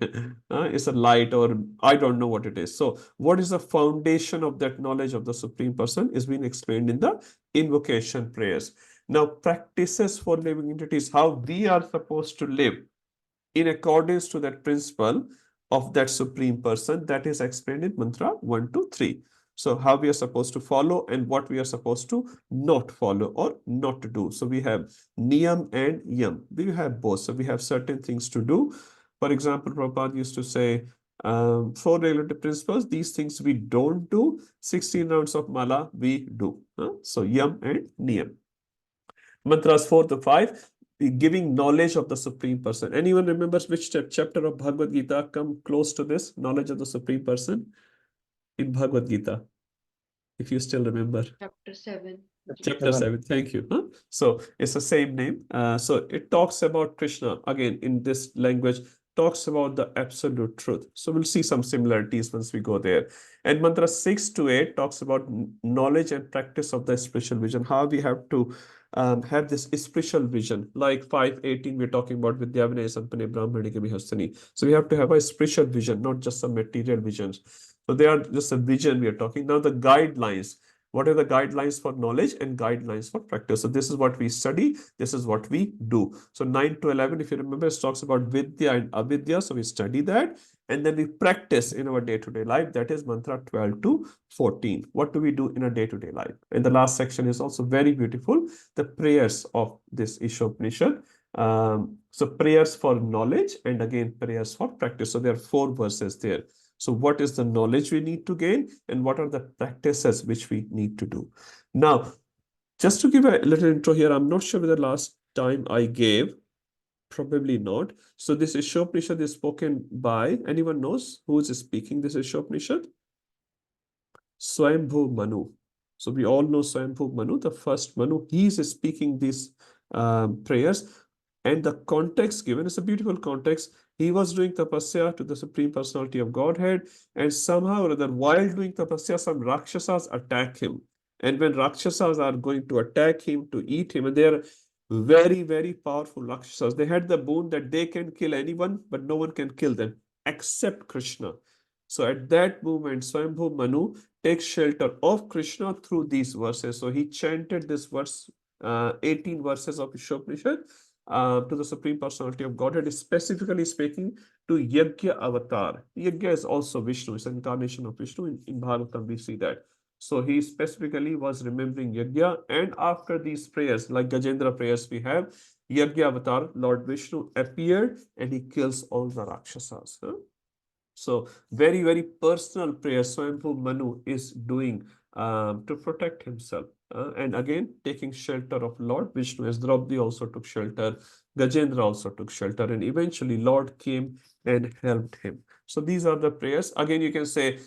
It's a light, or I don't know what it is. So what is the foundation of that knowledge of the Supreme Person is being explained in the invocation prayers. Now, practices for living entities, how we are supposed to live in accordance to that principle of that Supreme Person, that is explained in mantra 1 to 3. So how we are supposed to follow and what we are supposed to not follow or not to do. So we have niyam and yam. We have both. So we have certain things to do. For example, Prabhupada used to say, 4 regulative principles, these things we don't do. 16 rounds of mala we do. So yam and niyam. Mantras 4 to 5, giving knowledge of the Supreme Person. Anyone remembers which chapter of Bhagavad Gita come close to this, knowledge of the Supreme Person in Bhagavad Gita? If you still remember. Chapter 7. Chapter 7, thank you. So it's the same name. So it talks about Krishna, again, in this language, talks about the absolute truth. So we'll see some similarities once we go there. And mantra 6 to 8 talks about knowledge and practice of the spiritual vision, how we have to have this spiritual vision. Like 5:18, we're talking about Vidya Vinaya Sampane Brahmani Ke Bihastani. So we have to have a spiritual vision, not just some material visions. So they are just a vision we are talking. Now the guidelines. What are the guidelines for knowledge and guidelines for practice? So this is what we study. This is what we do. So 9 to 11, if you remember, it talks about Vidya and Avidya. So we study that and then we practice in our day-to-day life. That is mantra 12 to 14. What do we do in a day-to-day life? And the last section is also very beautiful. The prayers of this Isopanishad. So prayers for knowledge and again prayers for practice. So there are 4 verses there. So what is the knowledge we need to gain and what are the practices which we need to do? Now, just to give a little intro here, I'm not sure whether last time I gave, probably not. So this Isopanishad is spoken by, anyone knows who is speaking this Isopanishad? Swayambhu Manu. So we all know Swayambhu Manu, the first Manu. He is speaking these prayers. And the context given is a beautiful context. He was doing tapasya to the Supreme Personality of Godhead, and somehow or other, while doing tapasya, some Rakshasas attack him. And when Rakshasas are going to attack him, to eat him, and they are very, very powerful Rakshasas, they had the boon that they can kill anyone, but no one can kill them except Krishna. So at that moment, Swayambhu Manu takes shelter of Krishna through these verses. So he chanted this verse, 18 verses of Isopanishad, to the Supreme Personality of Godhead, specifically speaking to Yajna Avatar. Yajna is also Vishnu, it's an incarnation of Vishnu. In Bhagavatam, we see that. So he specifically was remembering Yajna, and after these prayers, like Gajendra prayers we have, Yajna Avatar, Lord Vishnu appeared and he kills all the Rakshasas. So very, very personal prayer Swayambhu Manu is doing to protect himself. And again, taking shelter of Lord Vishnu, as Draupadi also took shelter, Gajendra also took shelter, and eventually Lord came and helped him. So these are the prayers. Again, you can say,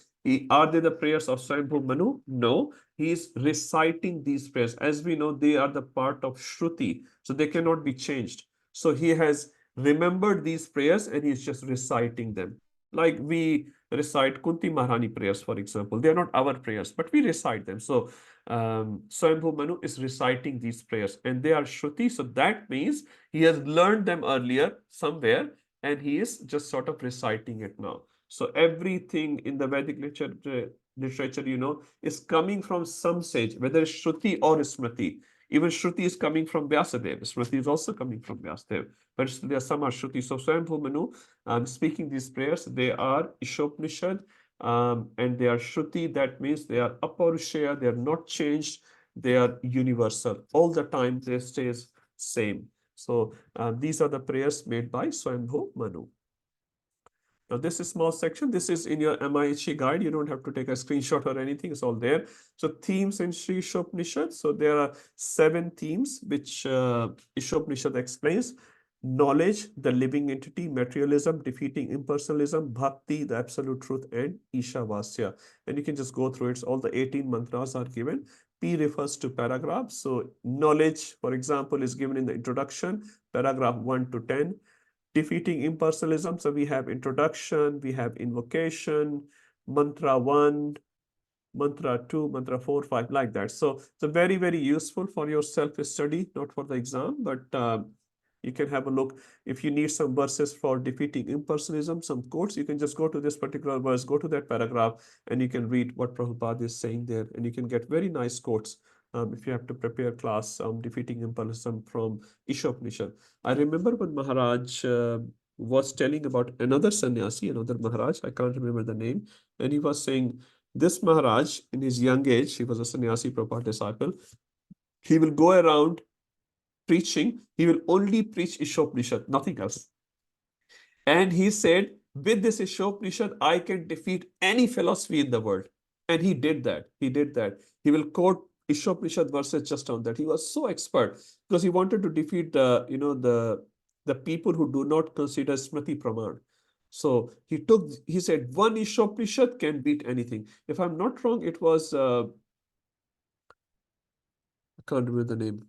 are they the prayers of Swayambhu Manu? No, he is reciting these prayers. As we know, they are the part of Shruti, so they cannot be changed. So he has remembered these prayers and he's just reciting them. Like we recite Kunti Maharani prayers, for example. They are not our prayers, but we recite them. So Swayambhu Manu is reciting these prayers and they are Shruti. So that means he has learned them earlier somewhere and he is just sort of reciting it now. So everything in the Vedic literature, you know, is coming from some sage, whether it's Shruti or Smriti. Even Shruti is coming from Vyasadeva. Smriti is also coming from Vyasadeva. But there are some are Shruti. So Swayambhu Manu, speaking these prayers, they are Isopanishad, and they are Shruti. That means they are Aparushaya, they are not changed, they are universal. All the time they stays same. So these are the prayers made by Swayambhu Manu. Now, this is small section. This is in your MIHE guide. You don't have to take a screenshot or anything. It's all there. So themes in Sri Isopanishad. So there are 7 themes which Isopanishad explains. Knowledge, the living entity, materialism, defeating impersonalism, bhakti, the absolute truth, and Ishavasya. And you can just go through it. All the 18 mantras are given. P refers to paragraphs. So knowledge, for example, is given in the introduction, paragraph 1 to 10. Defeating impersonalism. So we have introduction, we have invocation, mantra 1, mantra 2, mantra 4, 5, like that. So it's very, very useful for your self-study, not for the exam, but you can have a look. If you need some verses for defeating impersonalism, some quotes, you can just go to this particular verse, go to that paragraph, and you can read what Prabhupada is saying there, and you can get very nice quotes. If you have to prepare class defeating impersonalism from Isopanishad. I remember when Maharaj was telling about another sannyasi, another Maharaj, I can't remember the name, and he was saying, this Maharaj, in his young age, he was a sannyasi Prabhupada disciple, he will go around preaching, he will only preach Isopanishad, nothing else. And he said, with this Isopanishad, I can defeat any philosophy in the world. And he did that. He did that. He will quote Isopanishad verses just on that. He was so expert because he wanted to defeat the, you know, the people who do not consider Smriti Praman. So he said, one Isopanishad can beat anything. If I'm not wrong, it was, I can't remember the name.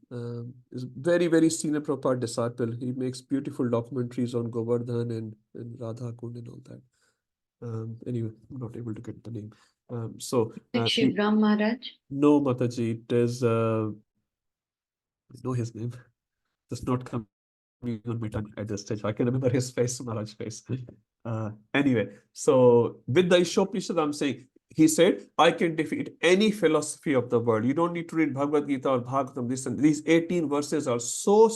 Is very, very senior Prabhupada disciple. He makes beautiful documentaries on Govardhan and Radha Kund and all that. Anyway, I'm not able to get the name. Shivram Maharaj? No, Mataji, it is, I know his name. Just not coming on my tongue at this stage. I can remember his face, Maharaj's face. Anyway, so with the Isopanishad, I'm saying, he said, I can defeat any philosophy of the world. You don't need to read Bhagavad Gita or Bhagavatam. These 18 verses are so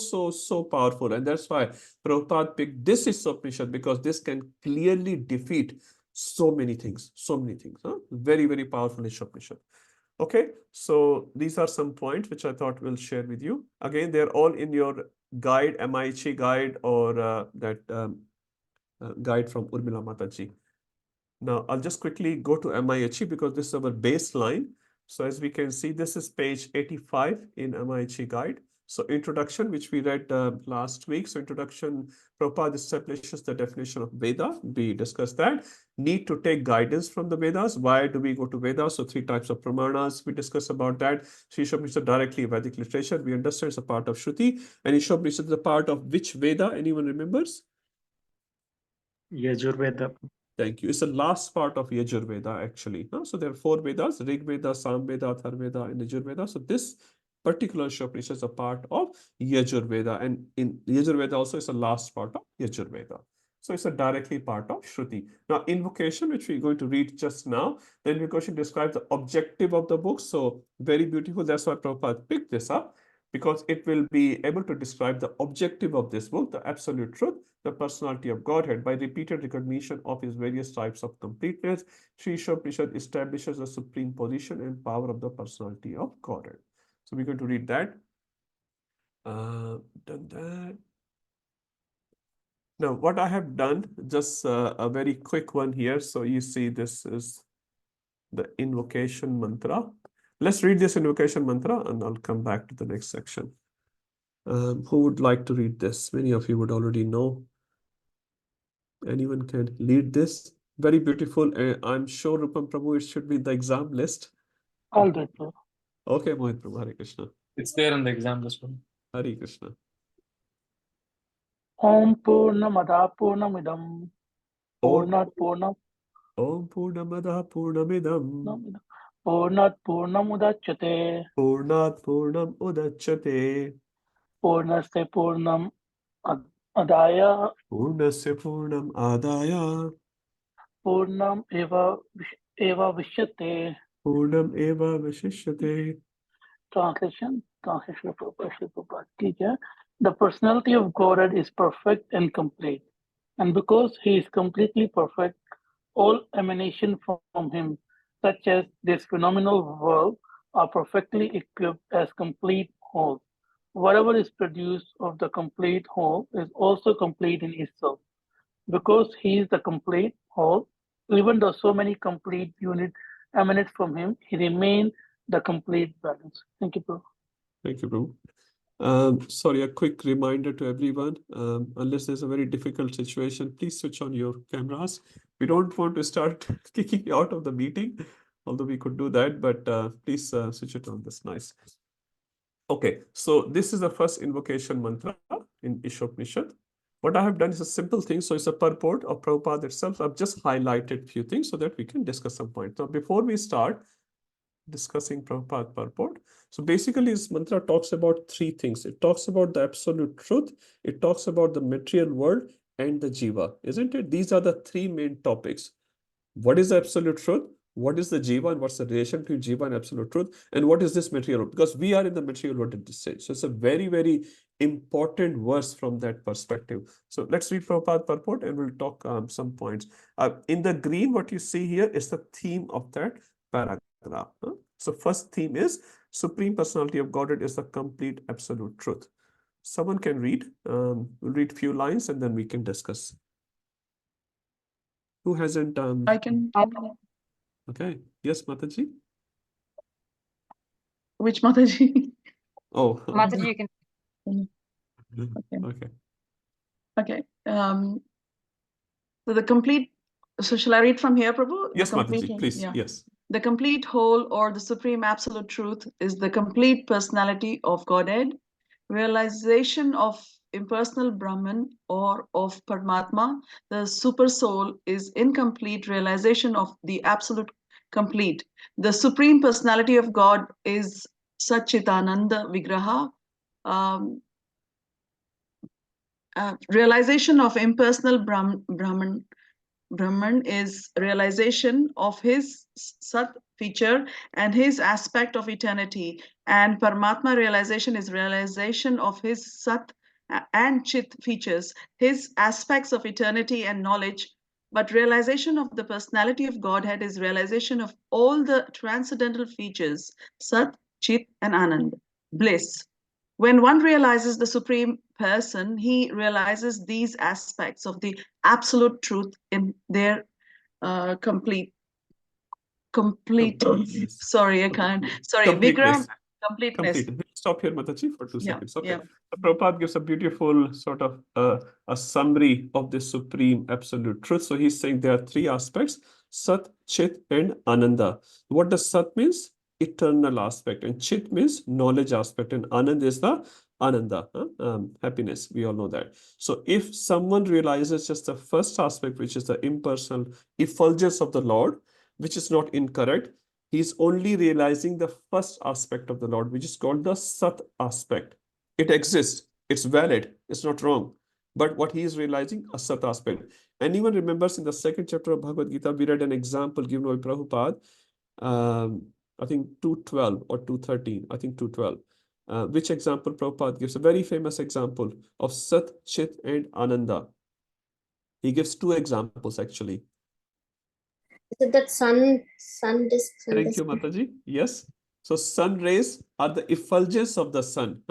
powerful. And that's why Prabhupada picked this Isopanishad, because this can clearly defeat so many things. Huh? Very, very powerful Isopanishad. Okay, so these are some points which I thought we'll share with you. Again, they're all in your guide, MIHE guide, or that guide from Urmila Mataji. Now, I'll just quickly go to MIHE because this is our baseline. So as we can see, this is page 85 in MIHE guide. So introduction, which we read last week. So introduction, Prabhupada establishes the definition of Veda. We discussed that. Need to take guidance from the Vedas. Why do we go to Vedas? So 3 types of pramanas. We discussed about that. Sri Isopanishad directly Vedic literature. We understand it's a part of Shruti. And Isopanishad is a part of which Veda? Anyone remembers? Yajurveda. Thank you. It's the last part of Yajurveda, actually. So there are 4 Vedas, Rig Veda, Sam Veda, Atharvaveda, and Yajurveda. So this particular Isopanishad is a part of Yajurveda. And in Yajurveda also is the last part of Yajurveda. So it's a directly part of Shruti. Now, invocation, which we're going to read just now, the invocation describes the objective of the book. So very beautiful. That's why Prabhupada picked this up, because it will be able to describe the objective of this book, the absolute truth, the personality of Godhead, by repeated recognition of his various types of completeness. Sri Isopanishad establishes the supreme position and power of the personality of Godhead. So we're going to read that. Done that. Now, what I have done, just a very quick one here. So you see, this is the invocation mantra. Let's read this invocation mantra and I'll come back to the next section. Who would like to read this? Many of you would already know. Anyone can lead this. Very beautiful. I'm sure, Rupam Prabhu, it should be in the exam list. I'll do it, Prabhu. Okay, Mohit Prabhu, Hare Krishna. It's there in the exam list. Hare Krishna. Om Purnamada Purnamidam Purnat Purnam Om Purnamada Purnamidam Purnat Purnamudachyate Purnat Purnam Udachyate Purnasya Purnam Adaya Purnasya Purnam Adaya Purnam Eva Vishyate. Purnam Eva Vishishyate. Translation Prabhupada. ठीक है. The personality of Godhead is perfect and complete, and because He is completely perfect, all emanation from Him, such as this phenomenal world, are perfectly equipped as complete whole. Whatever is produced of the complete whole is also complete in itself. Because He is the complete whole, even though so many complete units emanate from Him, He remains the complete balance. Thank you, Prabhu. Thank you, Prabhu. Sorry, a quick reminder to everyone, unless there's a very difficult situation, please switch on your cameras. We don't want to start kicking you out of the meeting, although we could do that, but please switch it on. That's nice. Okay, so this is the first invocation mantra in Isopanishad. What I have done is a simple thing. So it's a purport of Prabhupada itself. I've just highlighted few things so that we can discuss some points. Now, before we start discussing Prabhupada purport, so basically this mantra talks about three things. It talks about the absolute truth, it talks about the material world, and the jiva, isn't it? These are the three main topics. What is the absolute truth? What is the jiva, and what's the relation between jiva and absolute truth? And what is this material world? Because we are in the material world at this stage. So it's a very, very important verse from that perspective. So let's read Prabhupada purport and we'll talk some points. In the green, what you see here is the theme of that paragraph. So first theme is Supreme Personality of Godhead is the complete absolute truth. Someone can read. We'll read few lines and then we can discuss. Who hasn't? I can. Okay. Yes, Mataji. Which Mataji? Oh. Mataji, you can. Okay. Okay. So the complete. So shall I read from here, Prabhu? Yes, Mataji, please. Yeah. Yes. The complete whole or the supreme absolute truth is the complete personality of Godhead, realization of impersonal Brahman or of Paramatma. The super soul is incomplete realization of the absolute complete. The supreme personality of God is Satchitananda Vigraha. Realization of impersonal Brahman is realization of his Sat feature and his aspect of eternity, and Paramatma realization is realization of his Sat and Chit features, his aspects of eternity and knowledge. But realization of the personality of Godhead is realization of all the transcendental features, Sat, Chit, and Anand, bliss. When one realizes the Supreme Person, he realizes these aspects of the absolute truth in their completeness. Sorry, I can't. Sorry, Completeness. Completeness. Stop here, Mataji, for 2 seconds. Okay. Yeah. Prabhupada gives a beautiful sort of a summary of the supreme absolute truth. So he's saying there are three aspects: Sat, Chit, and Ananda. What does Sat means? Eternal aspect, and Chit means knowledge aspect, and Anand is the Ananda, happiness. We all know that. So if someone realizes just the first aspect, which is the impersonal effulgence of the Lord, which is not incorrect, he's only realizing the first aspect of the Lord, which is called the Sat aspect. It exists, it's valid, it's not wrong. But what he is realizing, a Sat aspect. Anyone remembers in the second chapter of Bhagavad Gita, we read an example given by Prabhupada, I think 212 or 213, I think 212. Which example Prabhupada gives? A very famous example of Sat, Chit, and Ananda. He gives two examples actually. Is it that sun disk? Thank you, Mataji. Yes. So sun rays are the effulgence of the sun.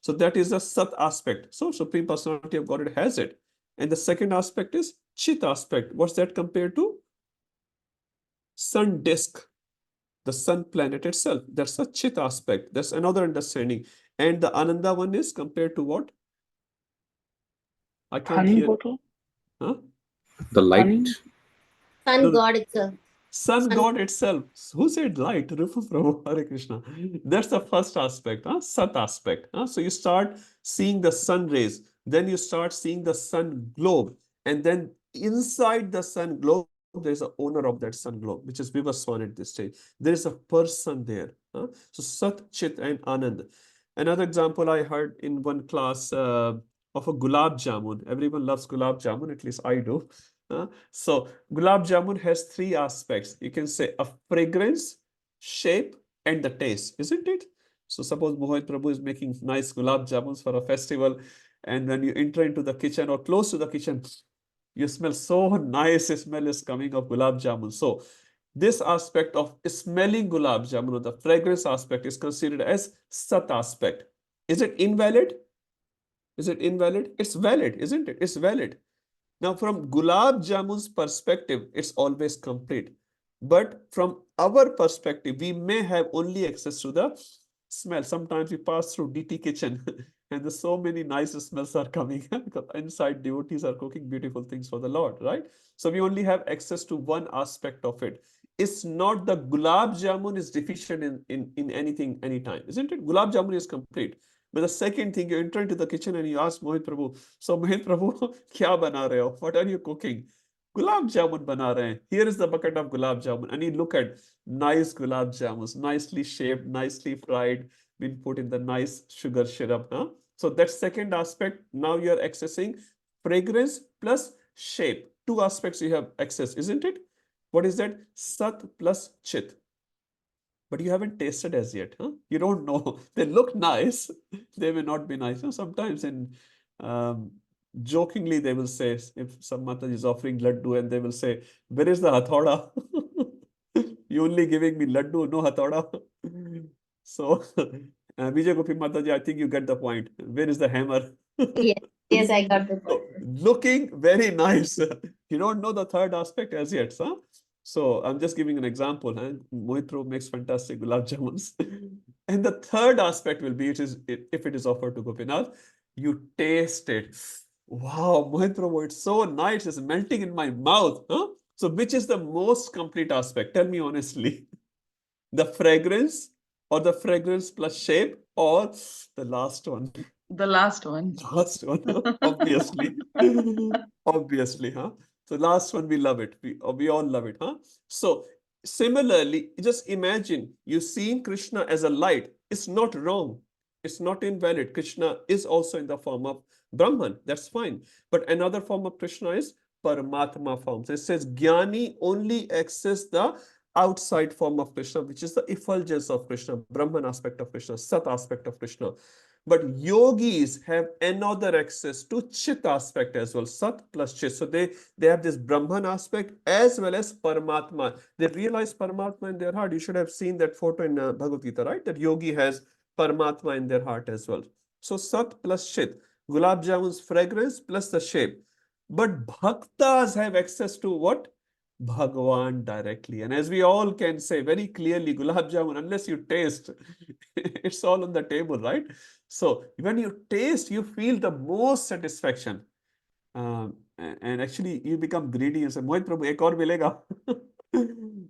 So that is the Sat aspect. So Supreme Personality of Godhead has it. And the second aspect is Chit aspect. What's that compared to? Sun disk, the sun planet itself. That's a Chit aspect. That's another understanding. And the Ananda one is compared to what? I can't Honey hear. bottle? Huh? The light. Honey? Sun No, God itself. Sun Sun. God itself. Who said light? Rupa Prabhu, Hare Krishna. That's the first aspect, Sat aspect. So you start seeing the sun rays, then you start seeing the sun globe, and then inside the sun globe, there's an owner of that sun globe, which is Vivaswan at this stage. There is a person there. So Sat, Chit, and Anand. Another example I heard in one class of a gulab jamun. Everyone loves gulab jamun, at least I do. So gulab jamun has three aspects. You can say a fragrance, shape, and the taste, isn't it? So suppose Mohit Prabhu is making nice gulab jamuns for a festival, and when you enter into the kitchen or close to the kitchen, you smell so nice. Smell is coming of gulab jamun. So this aspect of smelling gulab jamun, or the fragrance aspect, is considered as Sat aspect. Is it invalid? Is it invalid? It's valid, isn't it? It's valid. Now, from Gulab Jamun's perspective, it's always complete. But from our perspective, we may have only access to the smell. Sometimes we pass through DT kitchen and there's so many nice smells are coming because inside devotees are cooking beautiful things for the Lord, right? So we only have access to one aspect of it. It's not the Gulab Jamun is deficient in anything, anytime, isn't it? Gulab Jamun is complete. But the second thing, you enter into the kitchen and you ask Mohit Prabhu, so Mohit Prabhu, kya bana rahe ho? What are you cooking? Gulab jamun bana rahe hain. Here is the bucket of gulab jamun. And you look at nice gulab jamuns, nicely shaped, nicely fried, been put in the nice sugar syrup. So that second aspect, now you are accessing fragrance plus shape. Two aspects you have access, isn't it? What is that? Sat plus Chit. But you haven't tasted as yet. You don't know. They look nice. They may not be nice. Sometimes in jokingly they will say, if some Mataji is offering laddu and they will say, where is the hathoda? You only giving me laddu, no hathoda. So Vijay Gopi Mataji, I think you get the point. Where is the hammer? Yes, yes, I got the So, point. looking very nice. You don't know the third aspect as yet, huh? So I'm just giving an example. Mohit Prabhu makes fantastic gulab jamuns. And the third aspect will be, if it is offered to Gopinath, you taste it. Wow, Mohit Prabhu, it's so nice. It's melting in my mouth. So which is the most complete aspect? Tell me honestly. The fragrance, or the fragrance plus shape, or the last one? The last one. Last one, obviously. Obviously, So last one, we love it. We all love it, So similarly, just imagine you seeing Krishna as a light. It's not wrong. It's not invalid. Krishna is also in the form of Brahman. That's fine. But another form of Krishna is Paramatma form. So it says Jnani only access the outside form of Krishna, which is the effulgence of Krishna, Brahman aspect of Krishna, Sat aspect of Krishna. But yogis have another access to Chit aspect as well, Sat plus Chit. So they have this Brahman aspect as well as Paramatma. They realize Paramatma in their heart. You should have seen that photo in Bhagavad Gita, right? That yogi has Paramatma in their heart as well. So Sat plus Chit, Gulab Jamun's fragrance plus the shape. But bhaktas have access to what? Bhagavan directly. And as we all can say very clearly, Gulab Jamun, unless you taste, it's all on the table, right? So when you taste, you feel the most satisfaction. And actually, you become greedy and say, Mohit Prabhu, ek aur milega.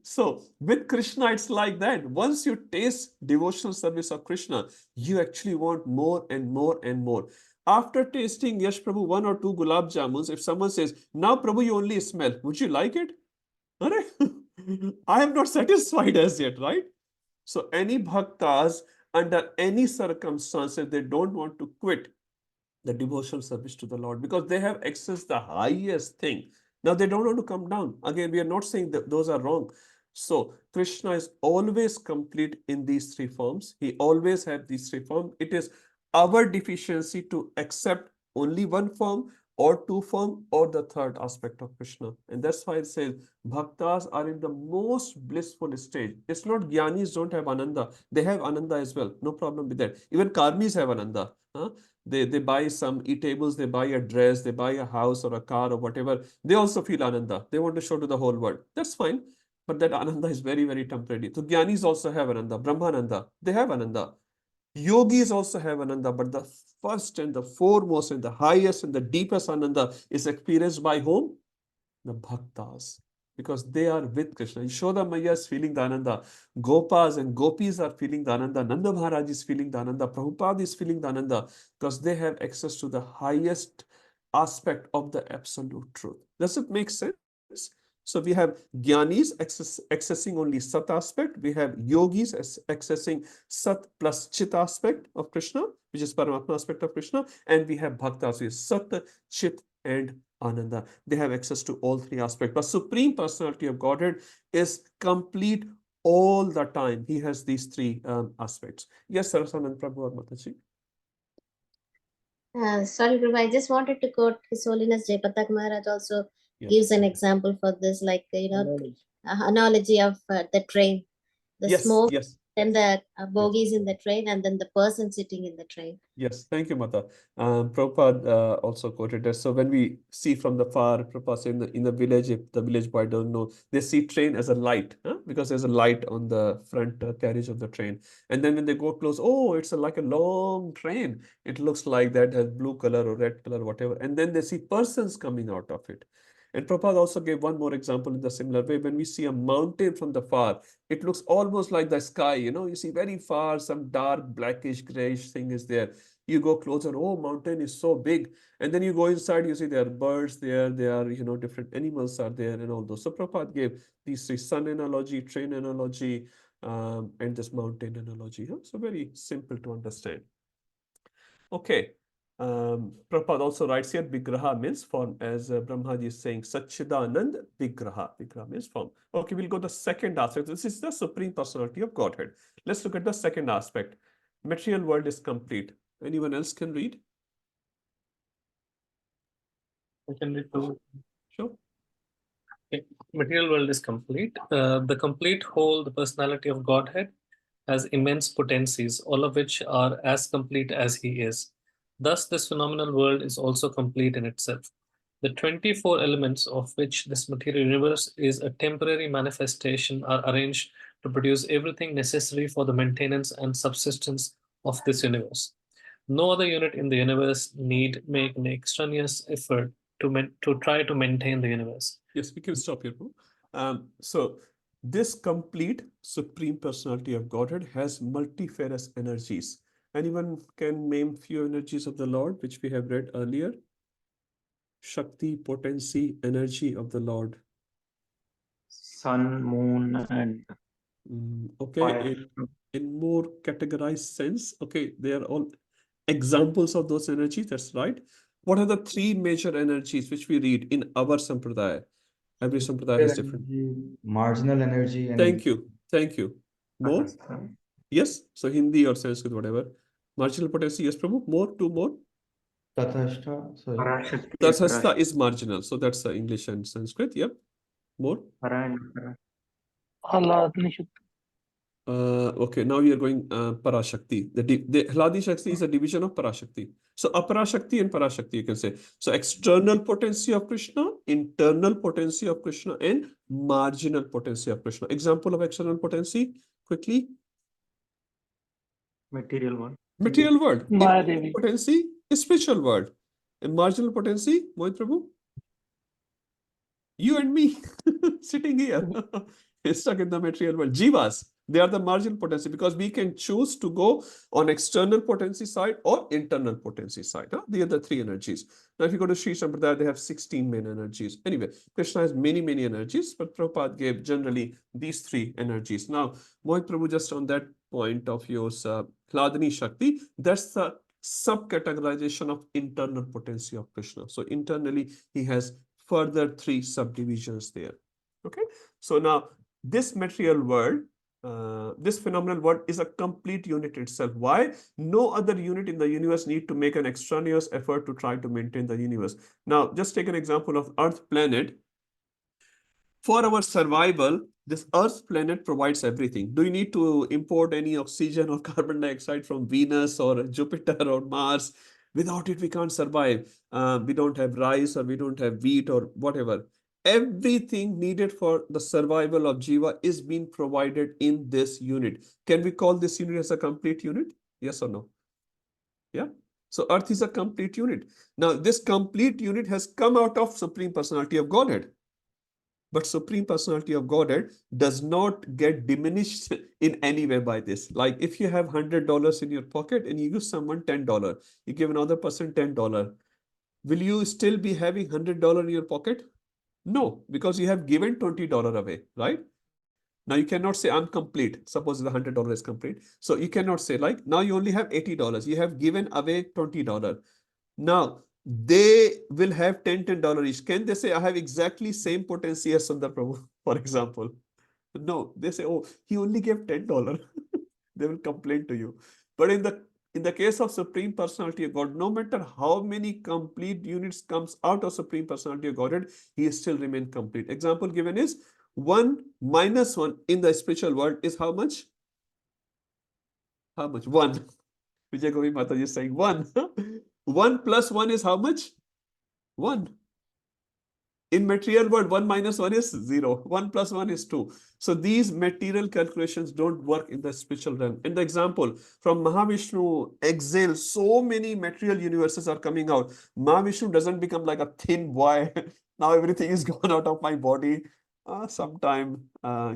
So with Krishna, it's like that. Once you taste devotional service of Krishna, you actually want more and more and more. After tasting Yash Prabhu 1 or 2 gulab jamuns, if someone says, now Prabhu, you only smell, would you like it? I am not satisfied as yet, right? So any bhaktas, under any circumstances, they don't want to quit the devotional service to the Lord because they have accessed the highest thing. Now they don't want to come down. Again, we are not saying that those are wrong. So Krishna is always complete in these three forms. He always have these three forms. It is our deficiency to accept only one form or two form or the third aspect of Krishna. And that's why it says bhaktas are in the most blissful stage. It's not jnanis don't have ananda. They have ananda as well. No problem with that. Even karmis have ananda. They buy some eatables, they buy a dress, they buy a house or a car or whatever. They also feel ananda. They want to show to the whole world. That's fine. But that ananda is very, very temporary. So jnanis also have ananda. Brahmananda. They have ananda. Yogis also have ananda, but the first and the foremost and the highest and the deepest ananda is experienced by whom? The bhaktas, because they are with Krishna. Yashoda Maya is feeling the ananda. Gopas and gopis are feeling the ananda. Nanda Maharaj is feeling the ananda. Prabhupada is feeling the ananda because they have access to the highest aspect of the absolute truth. Does it make sense? So we have jnanis accessing only sat aspect. We have yogis accessing sat plus chit aspect of Krishna, which is Paramatma aspect of Krishna. And we have bhaktas, which is sat, chit, and ananda. They have access to all three aspects. But Supreme Personality of Godhead is complete all the time. He has these three aspects. Yes, Sarasanand Prabhu or Mataji. Sorry, Prabhu, I just wanted to quote His Holiness Jaipatak Maharaj also gives an example for this, like, analogy of the train, the smoke, and the bogies in the train, and then the person sitting in the train. Yes, thank you, Mata. Prabhupada also quoted that. So when we see from the far, Prabhupada said in the village, if the village boy don't know, they see train as a light, because there's a light on the front carriage of the train. And then when they go close, oh, it's like a long train. It looks like that has blue color or red color, whatever. And then they see persons coming out of it. And Prabhupada also gave one more example in the similar way. When we see a mountain from the far, it looks almost like the sky, you see very far, some dark, blackish, grayish thing is there. You go closer, oh, mountain is so big. And then you go inside, you see there are birds there are, different animals are there and all those. So Prabhupada gave these three: sun analogy, train analogy, and this mountain analogy. So very simple to understand. Okay. Prabhupada also writes here, Vigraha means form, as Brahmaji is saying, Satchidanand Vigraha. Vigraha means form. Okay, we'll go to the second aspect. This is the Supreme Personality of Godhead. Let's look at the second aspect. Material world is complete. Anyone else can read? I can read too. Sure. Okay. Material world is complete. The complete whole, the personality of Godhead, has immense potencies, all of which are as complete as he is. Thus, this phenomenal world is also complete in itself. The 24 elements of which this material universe is a temporary manifestation are arranged to produce everything necessary for the maintenance and subsistence of this universe. No other unit in the universe need make an extraneous effort to try to maintain the universe. Yes, we can stop here. So this complete Supreme Personality of Godhead has multifarious energies. Anyone can name few energies of the Lord, which we have read earlier? Shakti, potency, energy of the Lord. Sun, moon, and okay, in more categorized sense, okay, they are all examples of those energies. That's right. What are the three major energies which we read in our sampradaya? Every sampradaya has different. Marginal energy. And Thank you. More? Yes. So Hindi or Sanskrit, whatever. Marginal potency. Yes, Prabhu. More. Two more. Tathastha. Sorry. Tathastha is marginal. So that's English and Sanskrit. Yep. More. Okay, now we are going Parashakti. The Hladi Shakti is a division of Parashakti. So Aparashakti and Parashakti, you can say. So external potency of Krishna, internal potency of Krishna, and marginal potency of Krishna. Example of external potency, quickly. Material world. Material world. Internal potency, spiritual world. And marginal potency, Mohit Prabhu? You and me sitting here, stuck in the material world. Jivas, they are the marginal potency because we can choose to go on external potency side or internal potency side. They are the three energies. Now, if you go to Sri Sampradaya, they have 16 main energies. Anyway, Krishna has many, many energies, but Prabhupada gave generally these three energies. Now, Mohit Prabhu, just on that point of yours, Hladini Shakti, that's the sub-categorization of internal potency of Krishna. So internally, he has further three subdivisions there. Okay, so now this material world this phenomenal world is a complete unit itself. Why? No other unit in the universe need to make an extraneous effort to try to maintain the universe. Now, just take an example of Earth planet. For our survival, this Earth planet provides everything. Do you need to import any oxygen or carbon dioxide from Venus or Jupiter or Mars? Without it, we can't survive. We don't have rice or we don't have wheat or whatever. Everything needed for the survival of Jiva is being provided in this unit. Can we call this unit as a complete unit? Yes or no? Yeah. So Earth is a complete unit. Now, this complete unit has come out of Supreme Personality of Godhead. But Supreme Personality of Godhead does not get diminished in any way by this. Like if you have $100 in your pocket and you give someone $10, you give another person $10. Will you still be having $100 in your pocket? No, because you have given $20 away, right? Now you cannot say I'm complete. Suppose the $100 is complete. So you cannot say like, now you only have $80. You have given away $20. Now, they will have $10 each. Can they say, I have exactly same potency as Sundar Prabhu, for example? No, they say, oh, he only gave $10. They will complain to you. But in the case of Supreme Personality of God, no matter how many complete units comes out of Supreme Personality of Godhead, he still remain complete. Example given is 1 minus 1 in the spiritual world is how much? How much? 1. Vijay Govi Mataji is saying 1. 1 plus 1 is how much? 1. In material world, 1 minus 1 is 0. 1 plus 1 is 2. So these material calculations don't work in the spiritual realm. In the example, from Mahavishnu exhale, so many material universes are coming out. Mahavishnu doesn't become like a thin boy. Now everything is gone out of my body. Sometime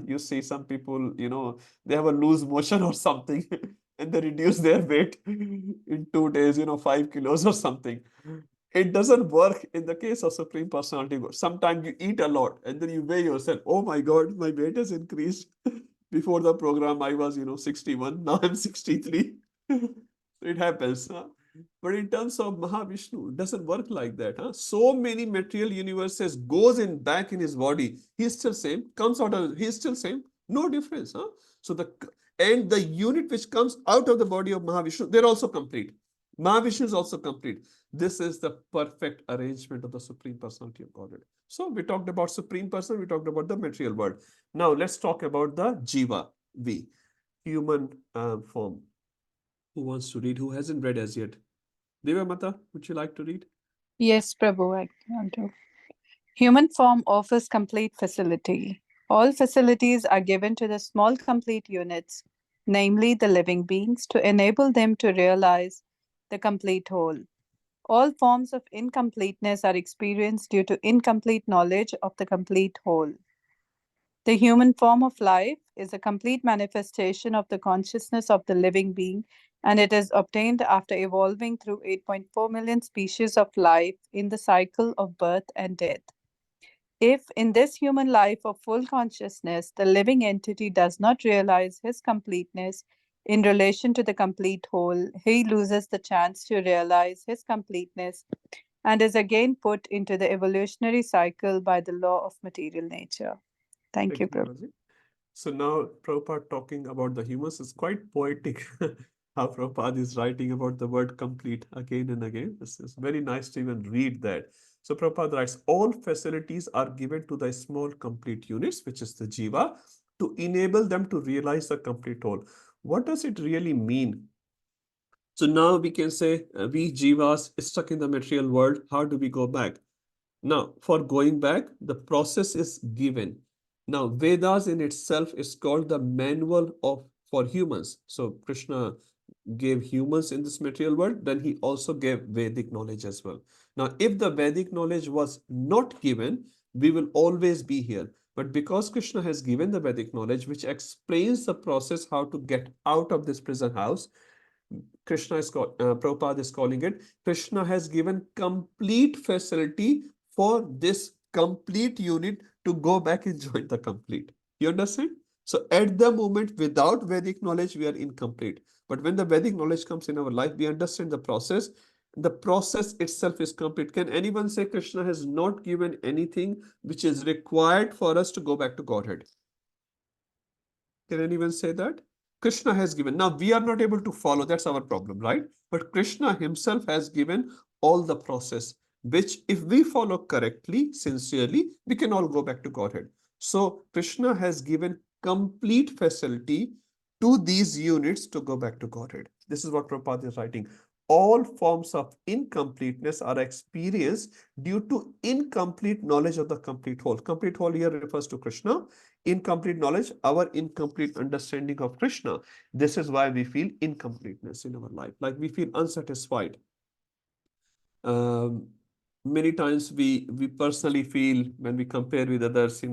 you see some people, they have a loose motion or something and they reduce their weight in 2 days, 5 kilos or something. It doesn't work in the case of Supreme Personality. Sometimes you eat a lot and then you weigh yourself. Oh my God, my weight has increased. Before the program, I was, 61. Now I'm 63. It happens. But in terms of Mahavishnu, it doesn't work like that. So many material universes goes in back in his body. He's still same. Comes out of, he's still same. No difference. So the unit which comes out of the body of Mahavishnu, they're also complete. Mahavishnu is also complete. This is the perfect arrangement of the Supreme Personality of Godhead. So we talked about Supreme Person, we talked about the material world. Now let's talk about the Jiva, we, human form. Who wants to read? Who hasn't read as yet? Deva Mata, would you like to read? Yes, Prabhu, I can do. Human form offers complete facility. All facilities are given to the small complete units, namely the living beings, to enable them to realize the complete whole. All forms of incompleteness are experienced due to incomplete knowledge of the complete whole. The human form of life is a complete manifestation of the consciousness of the living being, and it is obtained after evolving through 8.4 million species of life in the cycle of birth and death. If in this human life of full consciousness, the living entity does not realize his completeness in relation to the complete whole, he loses the chance to realize his completeness and is again put into the evolutionary cycle by the law of material nature. Thank you, Prabhu. Mataji. So now Prabhupada talking about the humans is quite poetic. How Prabhupada is writing about the word complete again and again. This is very nice to even read that. So Prabhupada writes, all facilities are given to the small complete units, which is the Jiva, to enable them to realize the complete whole. What does it really mean? So now we can say, we Jivas stuck in the material world, how do we go back? Now, for going back, the process is given. Now, Vedas in itself is called the manual for humans. So Krishna gave humans in this material world, then he also gave Vedic knowledge as well. Now, if the Vedic knowledge was not given, we will always be here. But because Krishna has given the Vedic knowledge, which explains the process how to get out of this prison house, Prabhupada is calling it, Krishna has given complete facility for this complete unit to go back and join the complete. You understand? So at the moment, without Vedic knowledge, we are incomplete. But when the Vedic knowledge comes in our life, we understand the process. The process itself is complete. Can anyone say Krishna has not given anything which is required for us to go back to Godhead? Can anyone say that? Krishna has given. Now we are not able to follow. That's our problem, right? But Krishna himself has given all the process, which if we follow correctly, sincerely, we can all go back to Godhead. So Krishna has given complete facility to these units to go back to Godhead. This is what Prabhupada is writing. All forms of incompleteness are experienced due to incomplete knowledge of the complete whole. Complete whole here refers to Krishna. Incomplete knowledge, our incomplete understanding of Krishna. This is why we feel incompleteness in our life, like we feel unsatisfied. Many times we personally feel when we compare with others,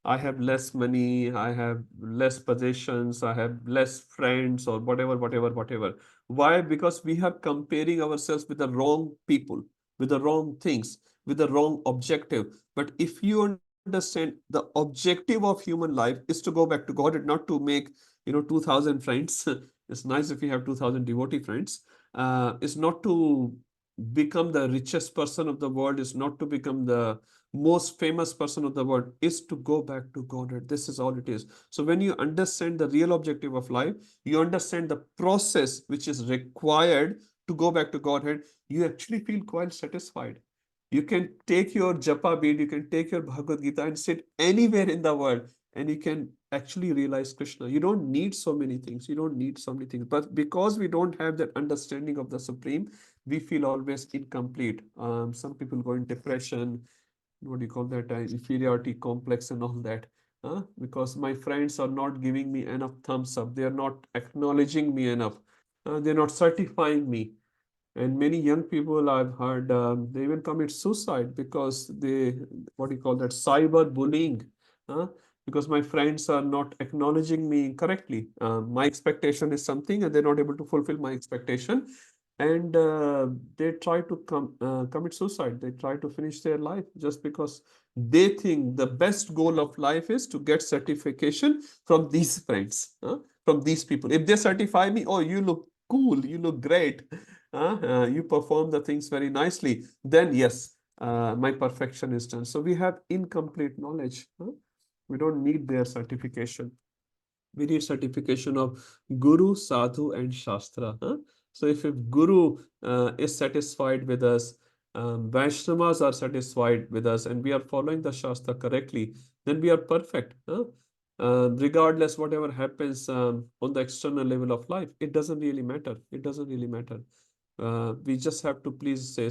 I have less money, I have less possessions, I have less friends, or whatever. Why? Because we are comparing ourselves with the wrong people, with the wrong things, with the wrong objective. But if you understand the objective of human life is to go back to God and not to make 2,000 friends. It's nice if you have 2,000 devotee friends. It's not to become the richest person of the world, is not to become the most famous person of the world, is to go back to Godhead. This is all it is. So when you understand the real objective of life, you understand the process which is required to go back to Godhead, you actually feel quite satisfied. You can take your japa bead, you can take your Bhagavad Gita and sit anywhere in the world, and you can actually realize Krishna. You don't need so many things. You don't need so many things. But because we don't have that understanding of the Supreme, we feel always incomplete. Some people go in depression, what do you call that, inferiority complex and all that. Because my friends are not giving me enough thumbs up. They are not acknowledging me enough. They're not certifying me. And many young people I've heard, they even commit suicide because they, what do you call that, cyber bullying. Because my friends are not acknowledging me correctly. My expectation is something and they're not able to fulfill my expectation. And they try to commit suicide. They try to finish their life just because they think the best goal of life is to get certification from these friends, from these people. If they certify me, oh, you look cool, you look great, you perform the things very nicely, then yes, my perfection is done. So we have incomplete knowledge. We don't need their certification. We need certification of Guru, Sadhu, and Shastra. So if Guru is satisfied with us, Vaishnavas are satisfied with us, and we are following the Shastra correctly, then we are perfect. Regardless whatever happens on the external level of life, it doesn't really matter. It doesn't really matter. We just have to please say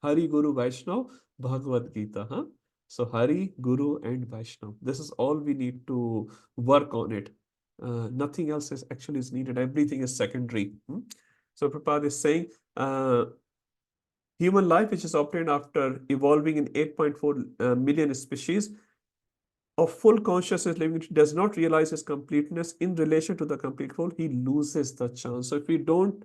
Hari, Guru, Vaishnav, Bhagavad Gita. So Hari, Guru, and Vaishnav. This is all we need to work on it. Nothing else is actually is needed. Everything is secondary. So Prabhupada is saying human life, which is obtained after evolving in 8.4 million species of full consciousness living, does not realize his completeness in relation to the complete whole, he loses the chance. So if we don't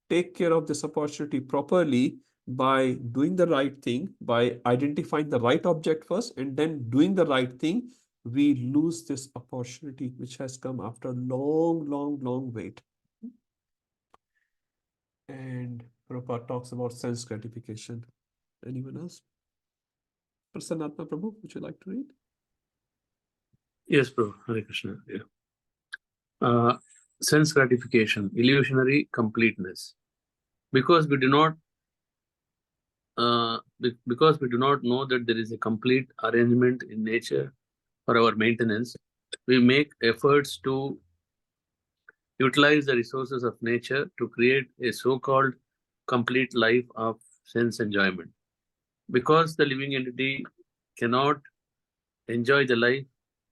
take care of this opportunity properly by doing the right thing, by identifying the right object first, and then doing the right thing, we lose this opportunity which has come after long wait. And Prabhupada talks about sense gratification. Anyone else? Prasanatma Prabhu, would you like to read? Yes, Prabhu. Hare Krishna. Yeah. Sense gratification, illusionary completeness. Because we do not know that there is a complete arrangement in nature for our maintenance, we make efforts to utilize the resources of nature to create a so-called complete life of sense enjoyment. Because the living entity cannot enjoy the life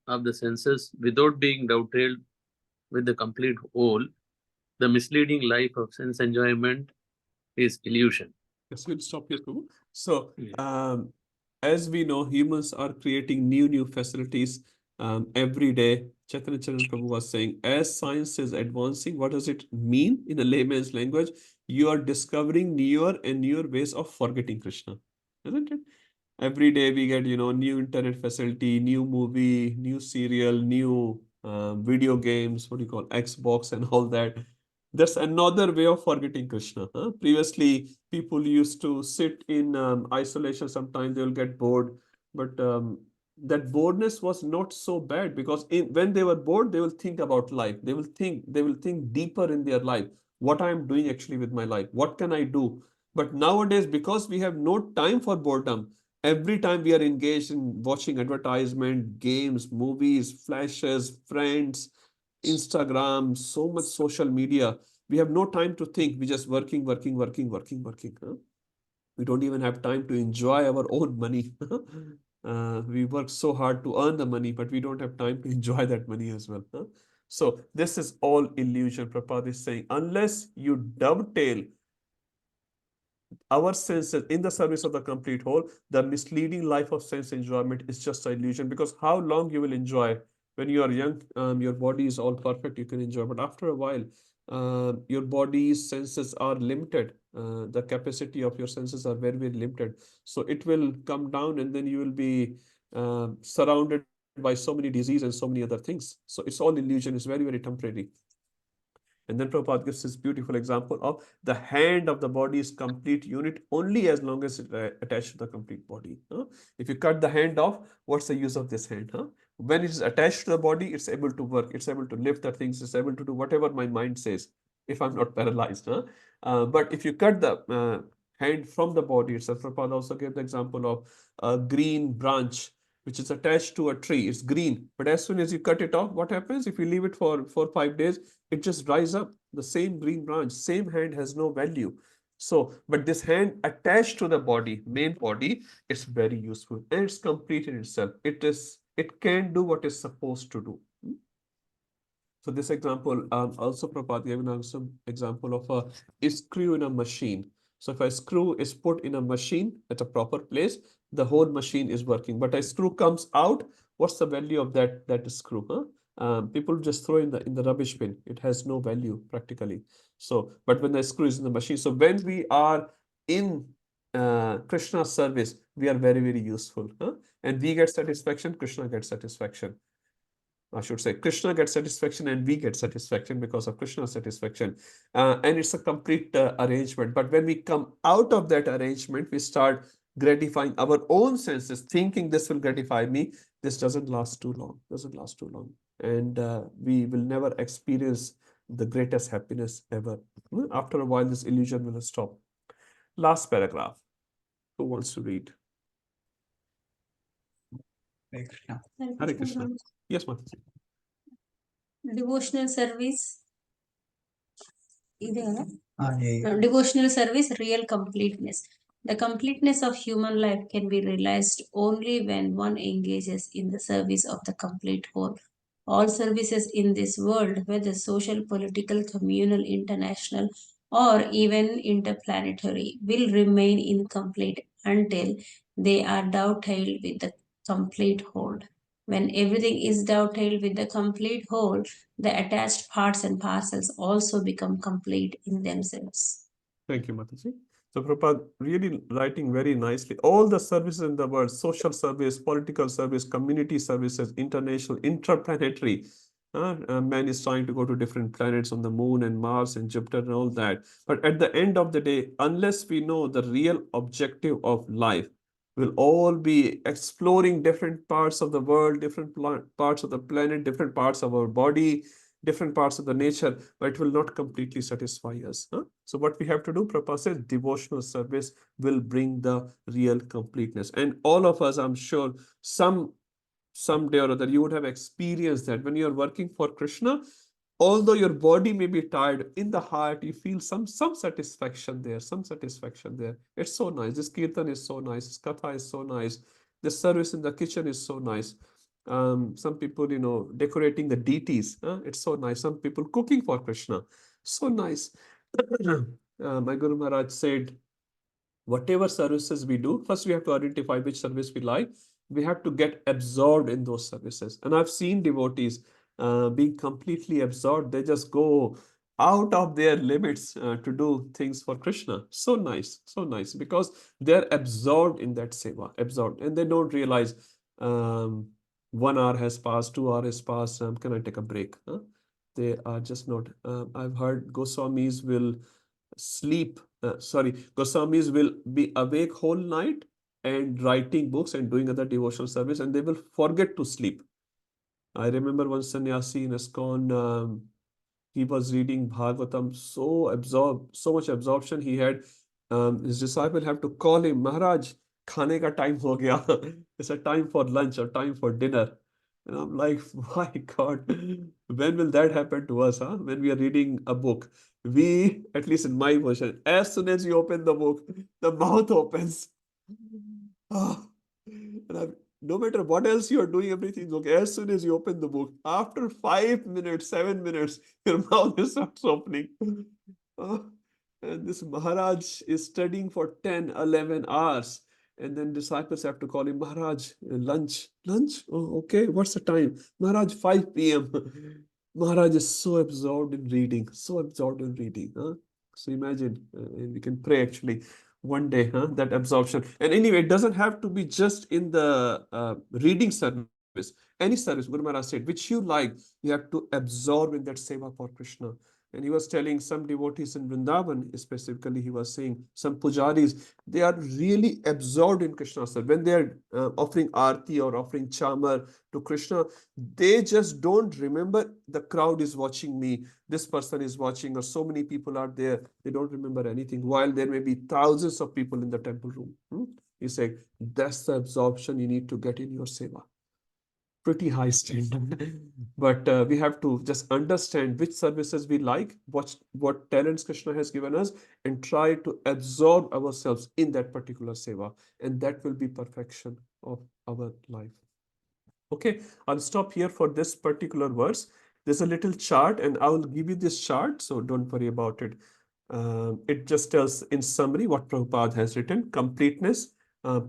of the senses without being dovetailed with the complete whole, the misleading life of sense enjoyment is illusion. Yes, we'll stop here, Prabhu. So, as we know, humans are creating new facilities every day. Chaitanya Prabhu was saying, as science is advancing, what does it mean in a layman's language? You are discovering newer and newer ways of forgetting Krishna, isn't it? Every day we get, new internet facility, new movie, new serial, new video games, what do you call, Xbox and all that. There's another way of forgetting Krishna. Previously, people used to sit in isolation. Sometimes they'll get bored, but that boredness was not so bad, because when they were bored, they will think about life. They will think deeper in their life. What I am doing actually with my life? What can I do? But nowadays, because we have no time for boredom, every time we are engaged in watching advertisement, games, movies, flashes, friends, Instagram, so much social media, we have no time to think. We just working. Huh? We don't even have time to enjoy our own money. We work so hard to earn the money, but we don't have time to enjoy that money as well. Huh? So this is all illusion. Prabhupada is saying, unless you dovetail our senses in the service of the complete whole, the misleading life of sense enjoyment is just an illusion. Because how long you will enjoy? When you are young, your body is all perfect, you can enjoy. But after a while, your body's senses are limited. The capacity of your senses are very, very limited. So it will come down, and then you will be surrounded by so many diseases and so many other things. So it's all illusion. It's very, very temporary. And then Prabhupada gives this beautiful example of the hand of the body is complete unit only as long as it attached to the complete body. If you cut the hand off, what's the use of this hand? When it is attached to the body, it's able to work. It's able to lift the things. It's able to do whatever my mind says, if I'm not paralyzed. But if you cut the hand from the body itself, Prabhupada also gave the example of a green branch which is attached to a tree. It's green, but as soon as you cut it off, what happens? If you leave it for 5 days, it just dries up. The same green branch, same hand has no value. So, but this hand attached to the body, main body, it's very useful and it's complete in itself. It can do what it's supposed to do. So this example, also Prabhupada gave an example of a screw in a machine. So if a screw is put in a machine at a proper place, the whole machine is working. But a screw comes out, what's the value of that screw? People just throw in the rubbish bin. It has no value practically. So, but when the screw is in the machine, so when we are in Krishna's service, we are very, very useful. And we get satisfaction, Krishna gets satisfaction. I should say Krishna gets satisfaction and we get satisfaction because of Krishna's satisfaction. And it's a complete arrangement. But when we come out of that arrangement, we start gratifying our own senses, thinking this will gratify me. This doesn't last too long, And we will never experience the greatest happiness ever. After a while, this illusion will stop. Last paragraph. Who wants to read? Hare Krishna. Hare Krishna. Yes, ma'am. Devotional service. Yeah. Devotional service, real completeness. The completeness of human life can be realized only when one engages in the service of the complete whole. All services in this world, whether social, political, communal, international, or even interplanetary, will remain incomplete until they are dovetailed with the complete whole. When everything is dovetailed with the complete whole, the attached parts and parcels also become complete in themselves. Thank you, Mataji. So Prabhupada really writing very nicely. All the services in the world, social service, political service, community services, international, interplanetary. Man is trying to go to different planets on the moon and Mars and Jupiter and all that. But at the end of the day, unless we know the real objective of life, we'll all be exploring different parts of the world, different parts of the planet, different parts of our body, different parts of the nature, but it will not completely satisfy us. So what we have to do, Prabhupada says, devotional service will bring the real completeness. And all of us, I'm sure, someday or other, you would have experienced that when you're working for Krishna, although your body may be tired, in the heart, you feel some satisfaction there, It's so nice. This kirtan is so nice. This katha is so nice. The service in the kitchen is so nice. Some people, decorating the deities. It's so nice. Some people cooking for Krishna. So nice. My Guru Maharaj said, whatever services we do, first we have to identify which service we like. We have to get absorbed in those services. And I've seen devotees being completely absorbed. They just go out of their limits to do things for Krishna. So nice, because they're absorbed in that seva, and they don't realize 1 hour has passed, 2 hours has passed, can I take a break? They are just not. I've heard Goswamis will Goswamis will be awake whole night and writing books and doing other devotional service, and they will forget to sleep. I remember one sannyasi in ISKCON, he was reading Bhagavatam, so absorbed, so much absorption he had. His disciple have to call him, Maharaj, khane ka time ho gaya. It's a time for lunch or time for dinner. And I'm like, my God, when will that happen to us, huh? When we are reading a book, we, at least in my version, as soon as you open the book, the mouth opens. Ah, and no matter what else you are doing, everything's okay. As soon as you open the book, after 5 minutes, 7 minutes, your mouth starts opening. Ah, and this Maharaj is studying for 10, 11 hours. And then disciples have to call him, Maharaj, lunch. Lunch? Oh, okay. What's the time? Maharaj, 5 p.m. Maharaj is so absorbed in reading, so absorbed in reading. Huh? So imagine, we can pray actually one day, huh? That absorption. And anyway, it doesn't have to be just in the reading service. Any service, Guru Maharaj said, which you like, you have to absorb in that seva for Krishna. And he was telling some devotees in Vrindavan, specifically, he was saying some pujaris, they are really absorbed in Krishna. So when they are offering arti or offering chamar to Krishna, they just don't remember the crowd is watching me, this person is watching, or so many people are there. They don't remember anything, while there may be thousands of people in the temple room. He said, that's the absorption you need to get in your seva. Pretty high standard. But we have to just understand which services we like, what talents Krishna has given us, and try to absorb ourselves in that particular seva. And that will be perfection of our life. Okay, I'll stop here for this particular verse. There's a little chart, and I will give you this chart, so don't worry about it. It just tells in summary what Prabhupada has written: completeness,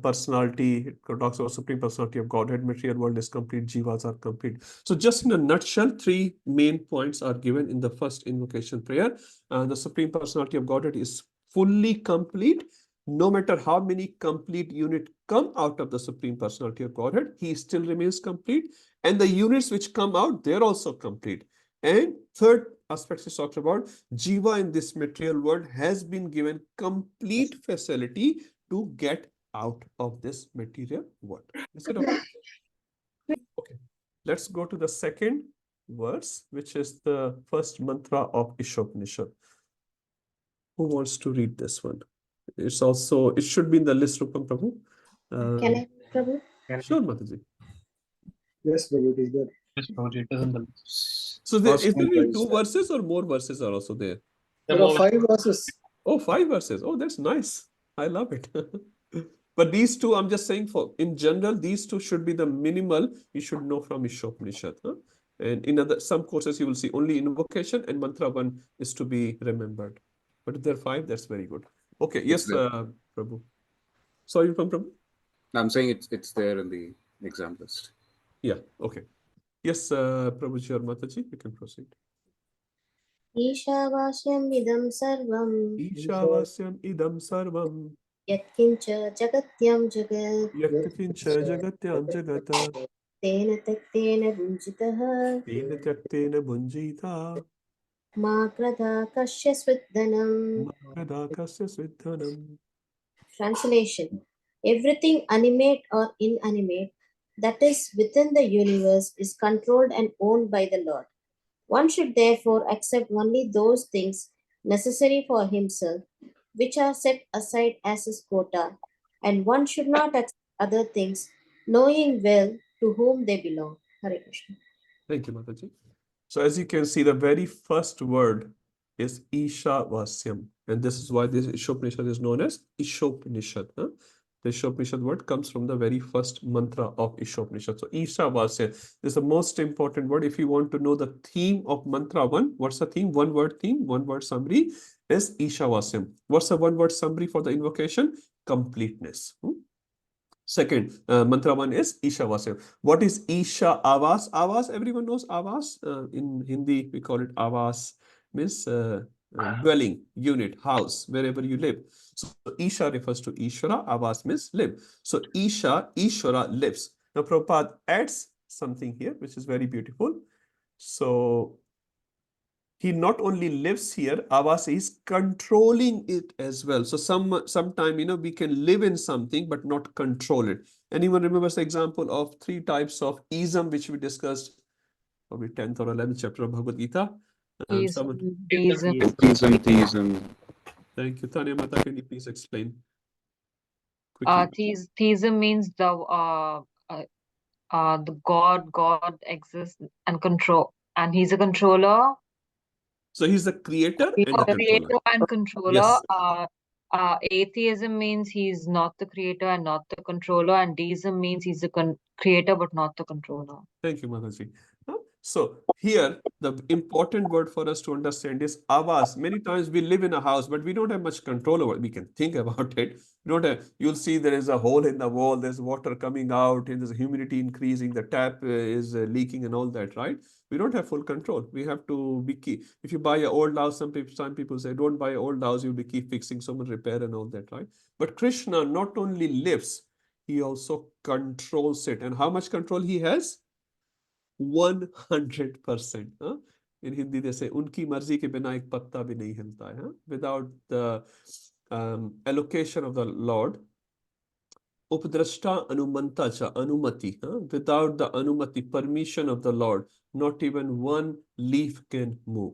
personality, it talks about Supreme Personality of Godhead, material world is complete, jivas are complete. So just in a nutshell, 3 main points are given in the first invocation prayer. The Supreme Personality of Godhead is fully complete. No matter how many complete units come out of the Supreme Personality of Godhead, he still remains complete. And the units which come out, they're also complete. And third aspect is talked about, Jiva in this material world has been given complete facility to get out of this material world. Is it okay? Okay. Let's go to the second verse, which is the first mantra of Isopanishad. Who wants to read this one? It's also, it should be in the list, Rupam Prabhu. Can I, Prabhu? Sure, Mataji. Yes, Prabhu, it is there. Yes, Prabhuji, it is in the list. So there, First is there mantra only is 2 there. verses or more verses are also there? There are 5 verses. Oh, 5 verses. Oh, that's nice. I love it. But these 2, I'm just saying, for in general, these 2 should be the minimal you should know from Isopanishad. Huh? And in some courses, you will see only invocation and mantra 1 is to be remembered. But if there are 5, that's very good. Okay, yes, Prabhu. Sorry, Prabhu. I'm saying it's there in the exam list. Yeah, okay. Yes, Prabhuji or Mataji, you can proceed. Ishavashyam idam sarvam. Ishavasyam idam sarvam. Yatkincha jagatyam jagat. Yatkincha jagatyam jagata. Tena taktena bunjitaha. Tena tyaktena bunjita. Ma krata kasya svidhanam. Makadakasya svidhanam. Translation. Everything animate or inanimate that is within the universe is controlled and owned by the Lord. One should therefore accept only those things necessary for himself, which are set aside as his quota, and one should not accept other things, knowing well to whom they belong. Hare Krishna. Thank you, Mataji. So as you can see, the very first word is Ishavasyam. And this is why this Isopanishad is known as Isopanishad. Huh? The Isopanishad word comes from the very first mantra of Isopanishad. So Ishavasya is the most important word. If you want to know the theme of mantra 1, what's the theme? 1 word theme, 1 word summary is Ishavasyam. What's the 1 word summary for the invocation? Completeness. Second, mantra 1 is Ishavasya. What is Isha Avas? Avas, everyone knows Avas. In Hindi, we call it Avas, means dwelling, unit, house, wherever you live. So Isha refers to Ishvara, Avas means live. So Isha, Ishvara lives. Now Prabhupada adds something here, which is very beautiful. So he not only lives here, Avas is controlling it as well. So sometime, we can live in something but not control it. Anyone remembers the example of 3 types of ism which we discussed probably 10th or 11th chapter of Bhagavad Gita? Someone. Theism. Thank you. Tanya Mata, can you please explain quickly? Theism means the God exists and control, and he's a controller. So he's the creator He's and the the controller. creator and controller. Yes. Atheism means he's not the creator and not the controller, and deism means he's the creator but not the controller. Thank you, Mataji. So here, the important word for us to understand is avas. Many times we live in a house, but we don't have much control over it. We can think about it. You'll see there is a hole in the wall, there's water coming out, and there's humidity increasing, the tap is leaking and all that, right? We don't have full control. We have to be key. If you buy an old house, some people say, don't buy an old house, you'll be keep fixing, someone repair and all that, right? But Krishna not only lives, he also controls it. And how much control he has? 100%. In Hindi they say unki marzi ke bina ek patta bhi nahi hilta hai. Without the allocation of the Lord, upadrashta anumanta cha anumati, without the anumati, permission of the Lord, not even one leaf can move.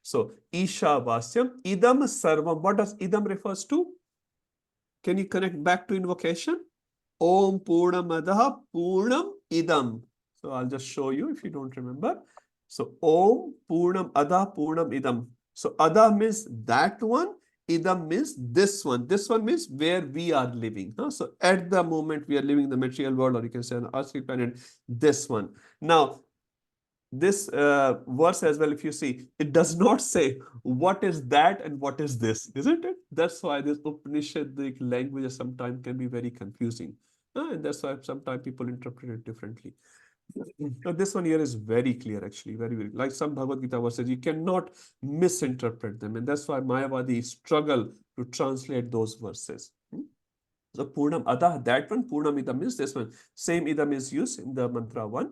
So isha vasyam idam sarvam. What does idam refers to? Can you connect back to invocation? Om Purnamadaha Purnam Idam. So I'll just show you if you don't remember. So Om Purnam Ada Purnam Idam. So Ada means that one, Idam means this one. This one means where we are living. So at the moment we are living in the material world, or you can say on earthly planet, this one. Now, this verse as well, if you see, it does not say what is that and what is this, isn't it? That's why this Upanishadic language sometimes can be very confusing. And that's why sometimes people interpret it differently. So this one here is very clear, actually, very, very, like some Bhagavad Gita verses, you cannot misinterpret them. And that's why Mayavadi struggle to translate those verses. So Purnam Adah, that one, Purnam Idam is this one. Same Idam is used in the mantra 1.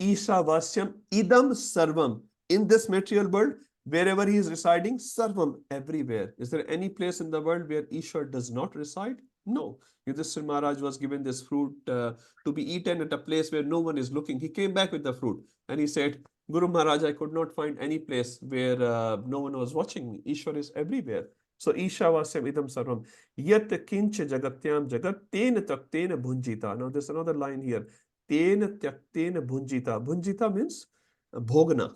Ishavasyam Idam Sarvam. In this material world, wherever he is residing, Sarvam, everywhere. Is there any place in the world where Ishwar does not reside? No. Yudhishthira Maharaj was given this fruit to be eaten at a place where no one is looking. He came back with the fruit and he said, Guru Maharaj, I could not find any place where no one was watching me. Ishwar is everywhere. So Ishavasyam Idam Sarvam. Yat kincha jagatyam jagat tena taktena bhunjita. Now there's another line here. Tena tyaktena bhunjita. Bhunjita means bhogna.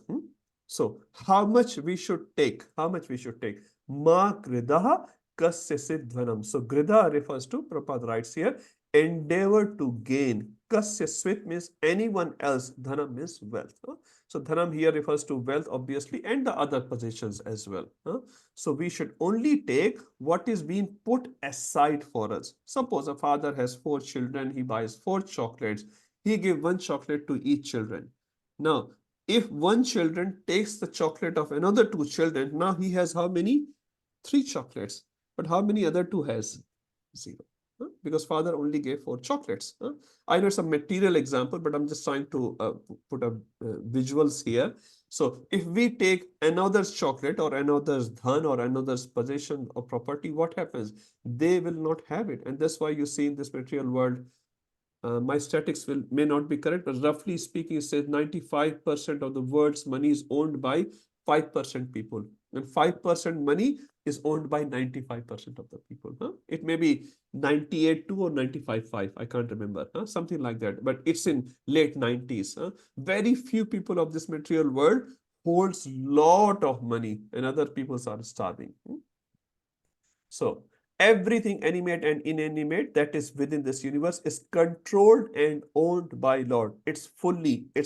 So how much we should take? How much we should take? Ma gridaha kasya siddhanam. So grida refers to, Prabhupada writes here, endeavor to gain. Kasya swit means anyone else. Dhanam means wealth. So dhanam here refers to wealth, obviously, and the other possessions as well. So we should only take what is being put aside for us. Suppose a father has 4 children, he buys 4 chocolates. He gives 1 chocolate to each children. Now, if one children takes the chocolate of another 2 children, now he has how many? 3 chocolates. But how many other 2 has? 0. Because father only gave 4 chocolates. I know it's a material example, but I'm just trying to put a visuals here. So if we take another's chocolate or another's dhan or another's possession or property, what happens? They will not have it. And that's why you see in this material world, my statistics may not be correct, but roughly speaking, it says 95% of the world's money is owned by 5% people. And 5% money is owned by 95% of the people. It may be 98.2 or 95.5. I can't remember. Something like that. But it's in late 90s. Very few people of this material world holds lot of money, and other people are starving. So everything animate and inanimate that is within this universe is controlled and owned by Lord. It's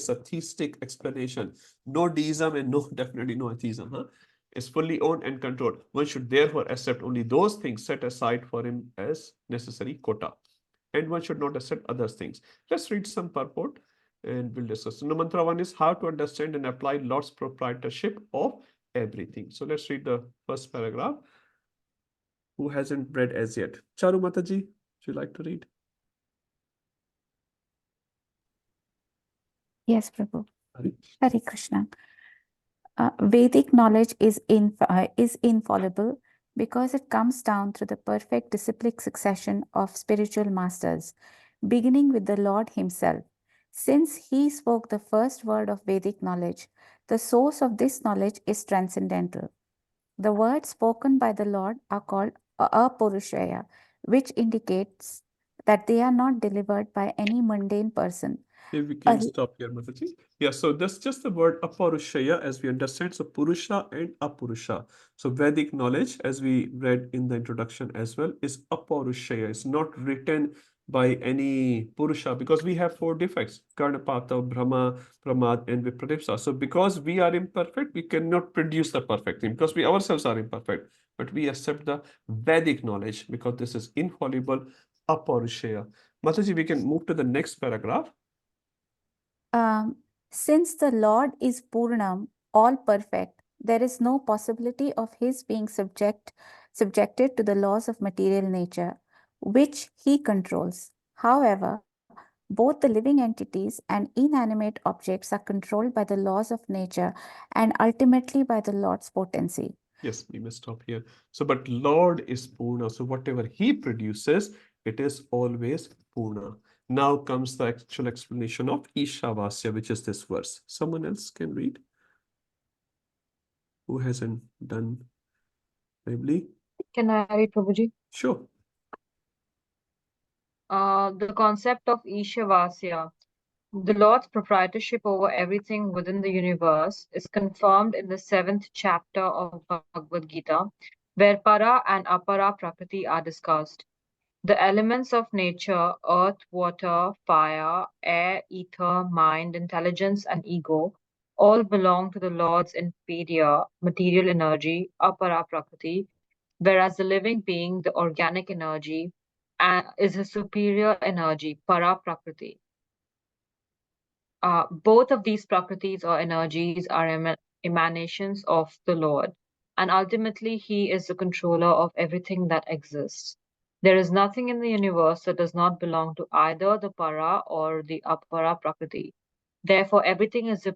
a theistic explanation. No deism and definitely no atheism. It's fully owned and controlled. One should therefore accept only those things set aside for him as necessary quota. And one should not accept other things. Let's read some purport and we'll discuss. So, mantra 1 is how to understand and apply Lord's proprietorship of everything. So let's read the first paragraph. Who hasn't read as yet? Charu Mataji, would you like to read? Yes, Prabhu. Hare Krishna. Vedic knowledge is infallible because it comes down through the perfect disciplic succession of spiritual masters, beginning with the Lord himself. Since he spoke the first word of Vedic knowledge, the source of this knowledge is transcendental. The words spoken by the Lord are called apurushaya, which indicates that they are not delivered by any mundane person. If we can stop here, Mataji. Yeah, so that's just the word aparushaya as we understand. So Purusha and Apurusha. So Vedic knowledge, as we read in the introduction as well, is aparushaya. It's not written by any Purusha because we have 4 defects: Karnapata, Brahma, Pramad, and Vipralipsa. So because we are imperfect, we cannot produce the perfect thing because we ourselves are imperfect. But we accept the Vedic knowledge because this is infallible, aparushaya. Mataji, we can move to the next paragraph. Since the Lord is Purnam, all perfect, there is no possibility of his being subjected to the laws of material nature, which he controls. However, both the living entities and inanimate objects are controlled by the laws of nature and ultimately by the Lord's potency. Yes, we must stop here. So, but Lord is Purna. So whatever he produces, it is always Purna. Now comes the actual explanation of Ishavasya, which is this verse. Someone else can read? Who hasn't done? Maybe? Can I read, Prabhuji? Sure. The concept of Ishavasya, the Lord's proprietorship over everything within the universe, is confirmed in the 7th chapter of Bhagavad Gita, where Para and Apara Prakriti are discussed. The elements of nature, earth, water, fire, air, ether, mind, intelligence, and ego, all belong to the Lord's inferior material energy, Apara Prakriti, whereas the living being, the organic energy, is a superior energy, Para Prakriti. Both of these prakritis or energies are emanations of the Lord, and ultimately He is the controller of everything that exists. There is nothing in the universe that does not belong to either the Para or the Apara Prakriti. Therefore, everything is the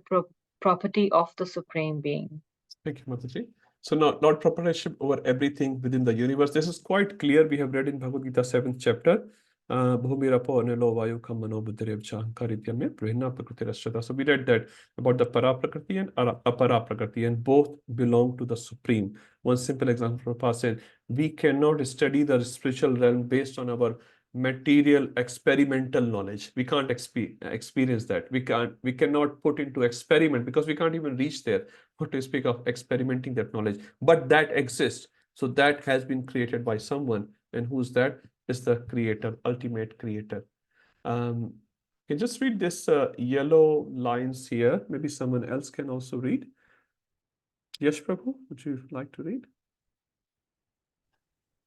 property of the Supreme Being. Thank you, Mataji. So now, Lord proprietorship over everything within the universe. This is quite clear. We have read in Bhagavad Gita 7th chapter. So we read that about the Para Prakriti and Apara Prakriti, and both belong to the Supreme. One simple example, Prabhupada said, we cannot study the spiritual realm based on our material experimental knowledge. We can't experience that. We cannot put into experiment because we can't even reach there. What to speak of experimenting that knowledge, but that exists. So that has been created by someone, and who's that? Is the creator, ultimate creator. You can just read this yellow lines here. Maybe someone else can also read. Yes, Prabhu, would you like to read?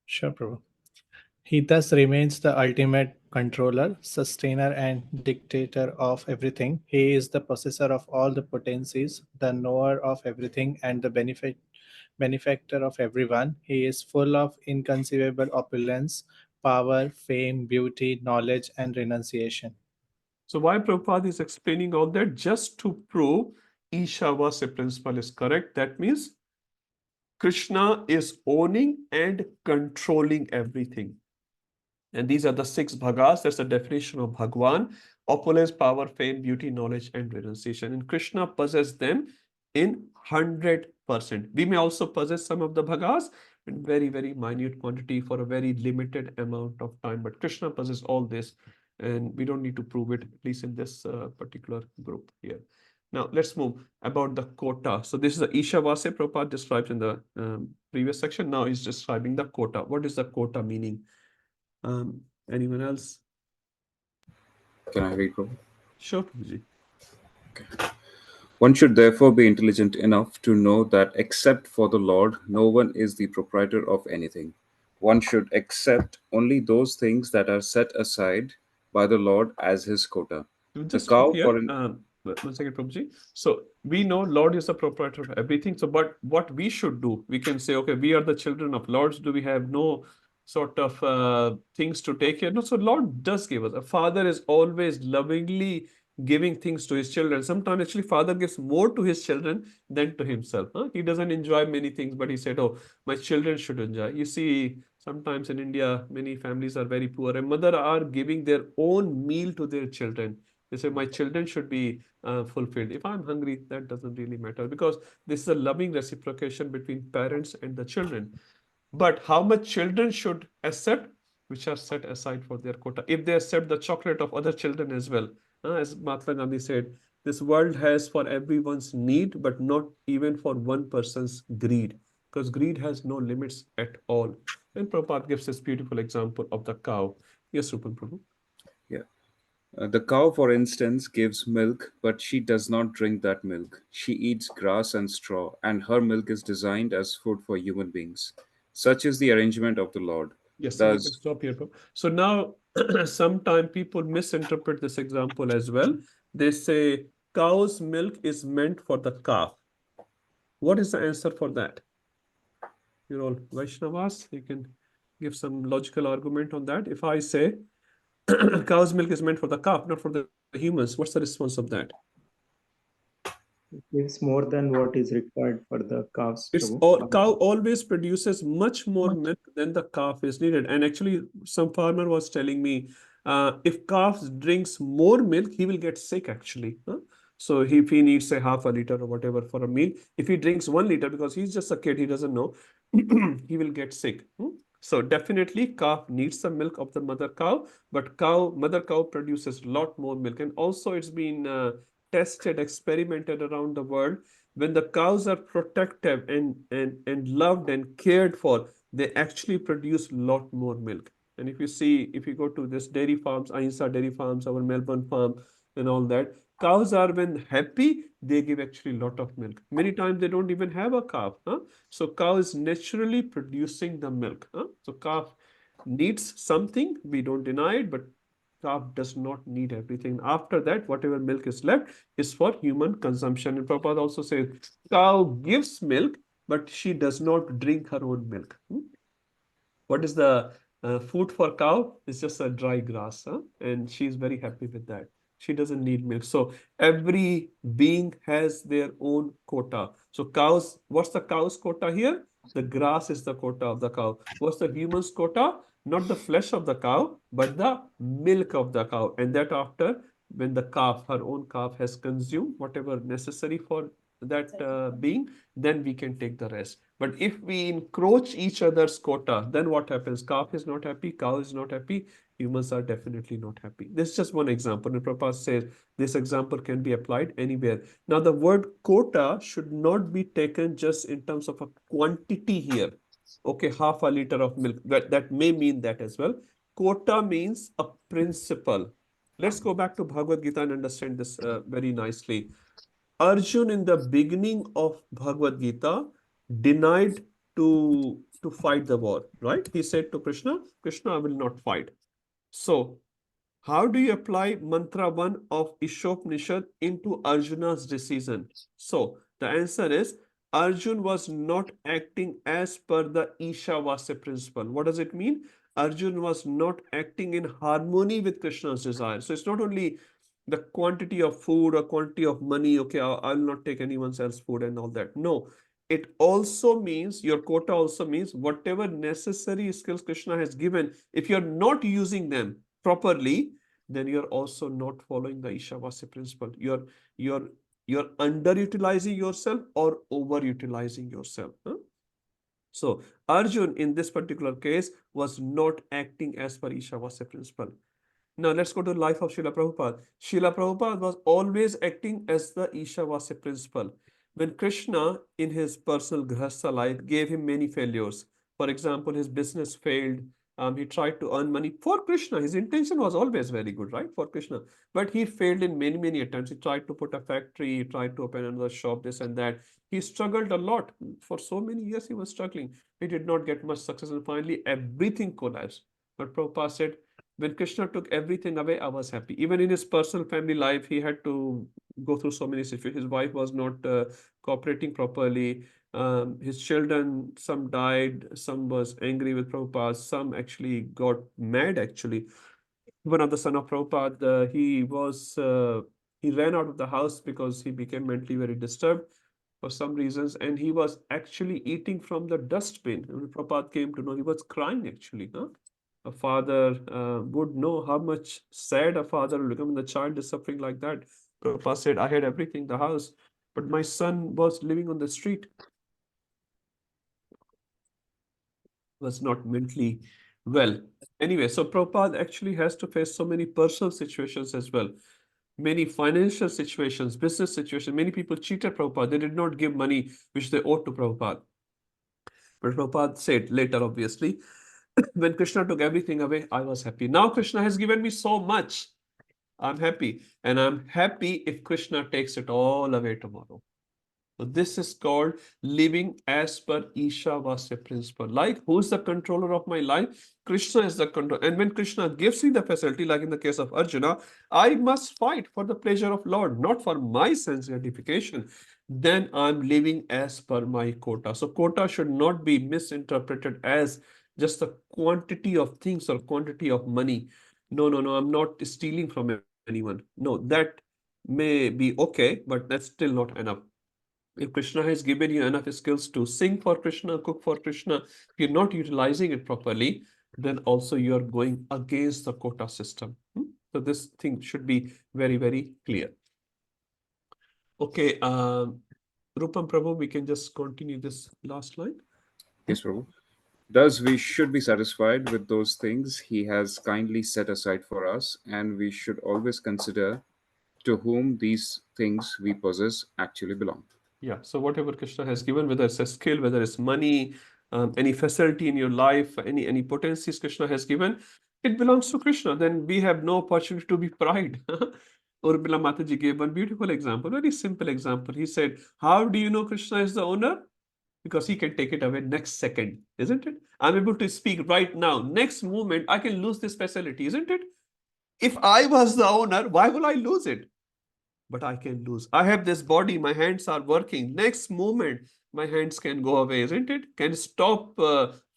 Sure, Prabhu. He thus remains the ultimate controller, sustainer, and dictator of everything. He is the possessor of all the potencies, the knower of everything, and the benefactor of everyone. He is full of inconceivable opulence, power, fame, beauty, knowledge, and renunciation. So why Prabhupada is explaining all that? Just to prove Ishavasya principle is correct. That means Krishna is owning and controlling everything. And these are the 6 bhagas. That's the definition of Bhagwan: opulence, power, fame, beauty, knowledge, and renunciation. And Krishna possesses them in 100%. We may also possess some of the bhagas in very, very minute quantity for a very limited amount of time. But Krishna possesses all this, and we don't need to prove it, at least in this particular group here. Now, let's move about the quota. So this is the Ishavasya Prabhupada described in the previous section. Now he's describing the quota. What is the quota meaning? Anyone else? Can I read, Prabhu? Sure, Prabhuji. Okay. One should therefore be intelligent enough to know that except for the Lord, no one is the proprietor of anything. One should accept only those things that are set aside by the Lord as his quota. Just stop here. 1 second, Prabhuji. So we know Lord is the proprietor of everything. So, but what we should do, we can say, okay, we are the children of Lords. Do we have no sort of things to take care? No. So Lord does give us. A father is always lovingly giving things to his children. Sometimes actually father gives more to his children than to himself. He doesn't enjoy many things, but he said, oh, my children should enjoy. You see, sometimes in India, many families are very poor and mother are giving their own meal to their children. They say, my children should be fulfilled. If I'm hungry, that doesn't really matter, because this is a loving reciprocation between parents and the children. But how much children should accept, which are set aside for their quota. If they accept the chocolate of other children as well, as Mahatma Gandhi said, this world has for everyone's need, but not even for one person's greed, because greed has no limits at all. And Prabhupada gives this beautiful example of the cow. Yes, Rupal Prabhu. Yeah. The cow, for instance, gives milk, but she does not drink that milk. She eats grass and straw, and her milk is designed as food for human beings. Such is the arrangement of the Lord. Yes, so we can stop here. So now, sometimes people misinterpret this example as well. They say cow's milk is meant for the calf. What is the answer for that? You're all Vaishnavas. You can give some logical argument on that. If I say cow's milk is meant for the calf, not for the humans, what's the response of that? It gives more than what is required for the calves. Cow always produces much more milk than the calf is needed. And actually, some farmer was telling me, if calf drinks more milk, he will get sick actually. So if he needs say half a liter or whatever for a meal, if he drinks 1 liter, because he's just a kid, he doesn't know, he will get sick. So definitely calf needs the milk of the mother cow, but mother cow produces a lot more milk. And also it's been tested, experimented around the world. When the cows are protected and loved and cared for, they actually produce a lot more milk. And if you go to this dairy farms, Ahimsa dairy farms, our Melbourne farm and all that, cows are when happy, they give actually a lot of milk. Many times they don't even have a calf. So cow is naturally producing the milk. So calf needs something, we don't deny it, but calf does not need everything. After that, whatever milk is left is for human consumption. And Prabhupada also says, cow gives milk, but she does not drink her own milk. What is the food for cow? It's just a dry grass, and she's very happy with that. She doesn't need milk. So every being has their own quota. So cows, what's the cow's quota here? The grass is the quota of the cow. What's the human's quota? Not the flesh of the cow, but the milk of the cow. And that after, when the calf, her own calf, has consumed whatever necessary for that being, then we can take the rest. But if we encroach each other's quota, then what happens? Calf is not happy, cow is not happy, humans are definitely not happy. This is just one example. And Prabhupada says this example can be applied anywhere. Now, the word quota should not be taken just in terms of a quantity here. Okay, half a liter of milk. That may mean that as well. Quota means a principle. Let's go back to Bhagavad Gita and understand this very nicely. Arjun in the beginning of Bhagavad Gita denied to fight the war, right? He said to Krishna, Krishna, I will not fight. So how do you apply mantra 1 of Isopanishad into Arjuna's decision? So the answer is Arjun was not acting as per the Ishavasya principle. What does it mean? Arjun was not acting in harmony with Krishna's desire. So it's not only the quantity of food or quantity of money, okay, I'll not take anyone else's food and all that. No, it also means, your quota also means whatever necessary skills Krishna has given, if you're not using them properly, then you're also not following the Ishavasya principle. You're underutilizing yourself or overutilizing yourself. So Arjun in this particular case was not acting as per Ishavasya principle. Now let's go to the life of Srila Prabhupada. Srila Prabhupada was always acting as the Ishavasya principle. When Krishna in his personal grahastha life gave him many failures, for example, his business failed, he tried to earn money for Krishna. His intention was always very good, right? For Krishna. But he failed in many, many attempts. He tried to put a factory, he tried to open another shop, this and that. He struggled a lot. For so many years, he was struggling. He did not get much success. And finally, everything collapsed. But Prabhupada said, when Krishna took everything away, I was happy. Even in his personal family life, he had to go through so many situations. His wife was not cooperating properly. His children, some died, some was angry with Prabhupada, some actually got mad actually. One of the son of Prabhupada, he was He ran out of the house because he became mentally very disturbed for some reasons, and he was actually eating from the dustbin. And when Prabhupada came to know, he was crying actually. Huh? A father would know how much sad a father will become when the child is suffering like that. Prabhupada said, I had everything, the house, but my son was living on the street, was not mentally well. Anyway, so Prabhupada actually has to face so many personal situations as well. Many financial situations, business situations. Many people cheated Prabhupada. They did not give money which they owed to Prabhupada. But Prabhupada said later, obviously, when Krishna took everything away, I was happy. Now Krishna has given me so much. I'm happy. And I'm happy if Krishna takes it all away tomorrow. So this is called living as per Ishavasya principle. Like, who's the controller of my life? Krishna is the controller. And when Krishna gives me the facility, like in the case of Arjuna, I must fight for the pleasure of Lord, not for my sense gratification. Then I'm living as per my quota. So quota should not be misinterpreted as just the quantity of things or quantity of money. No, no, no, I'm not stealing from anyone. No, that may be okay, but that's still not enough. If Krishna has given you enough skills to sing for Krishna, cook for Krishna, if you're not utilizing it properly, then also you're going against the quota system. So this thing should be very, very clear. Okay, Rupam Prabhu, we can just continue this last line. Yes, Prabhu. Thus, we should be satisfied with those things he has kindly set aside for us, and we should always consider to whom these things we possess actually belong. Yeah, so whatever Krishna has given, whether it's a skill, whether it's money, any facility in your life, any potencies Krishna has given, it belongs to Krishna. Then we have no opportunity to be pride. Urmila Mataji gave one beautiful example, very simple example. He said, how do you know Krishna is the owner? Because he can take it away next second, isn't it? I'm able to speak right now. Next moment, I can lose this facility, isn't it? If I was the owner, why will I lose it? But I can lose. I have this body, my hands are working. Next moment, my hands can go away, isn't it? Can stop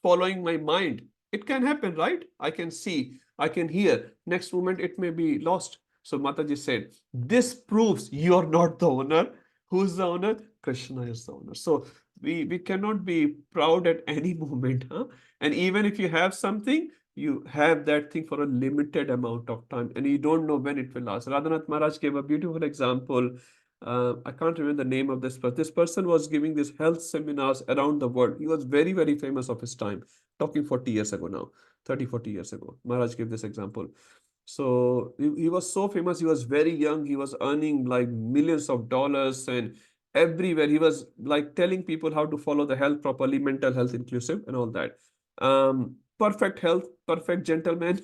following my mind. It can happen, right? I can see, I can hear. Next moment, it may be lost. So Mataji said, this proves you're not the owner. Who's the owner? Krishna is the owner. So we cannot be proud at any moment. Huh? And even if you have something, you have that thing for a limited amount of time and you don't know when it will last. Radhanath Maharaj gave a beautiful example. I can't remember the name of this, but this person was giving these health seminars around the world. He was very, very famous of his time, talking 40 years ago now, 30, 40 years ago. Maharaj gave this example. So he was so famous. He was very young. He was earning like millions of dollars and everywhere. He was like telling people how to follow the health properly, mental health inclusive and all that. Perfect health, perfect gentleman.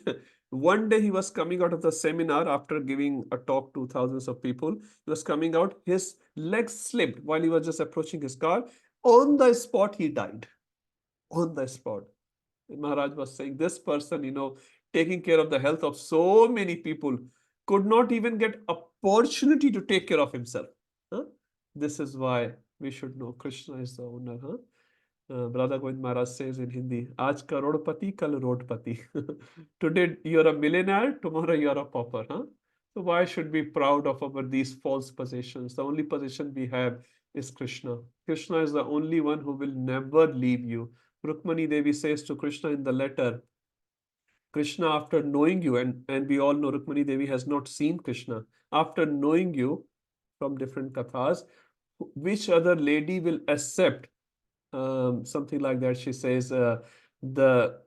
One day he was coming out of the seminar after giving a talk to thousands of people. He was coming out, his legs slipped while he was just approaching his car. On the spot, he died. On the spot. Maharaj was saying this person, taking care of the health of so many people, could not even get opportunity to take care of himself. Huh? This is why we should know Krishna is the owner. Huh? Brother Govind Maharaj says in Hindi, Aaj karodpati, kal rodpati. Today you're a millionaire, tomorrow you're a pauper. Huh? So why should we be proud of these false possessions? The only possession we have is Krishna. Krishna is the only one who will never leave you. Rukmani Devi says to Krishna in the letter, Krishna, after knowing you, and we all know Rukmani Devi has not seen Krishna, after knowing you from different kathas, which other lady will accept something like that? She says, the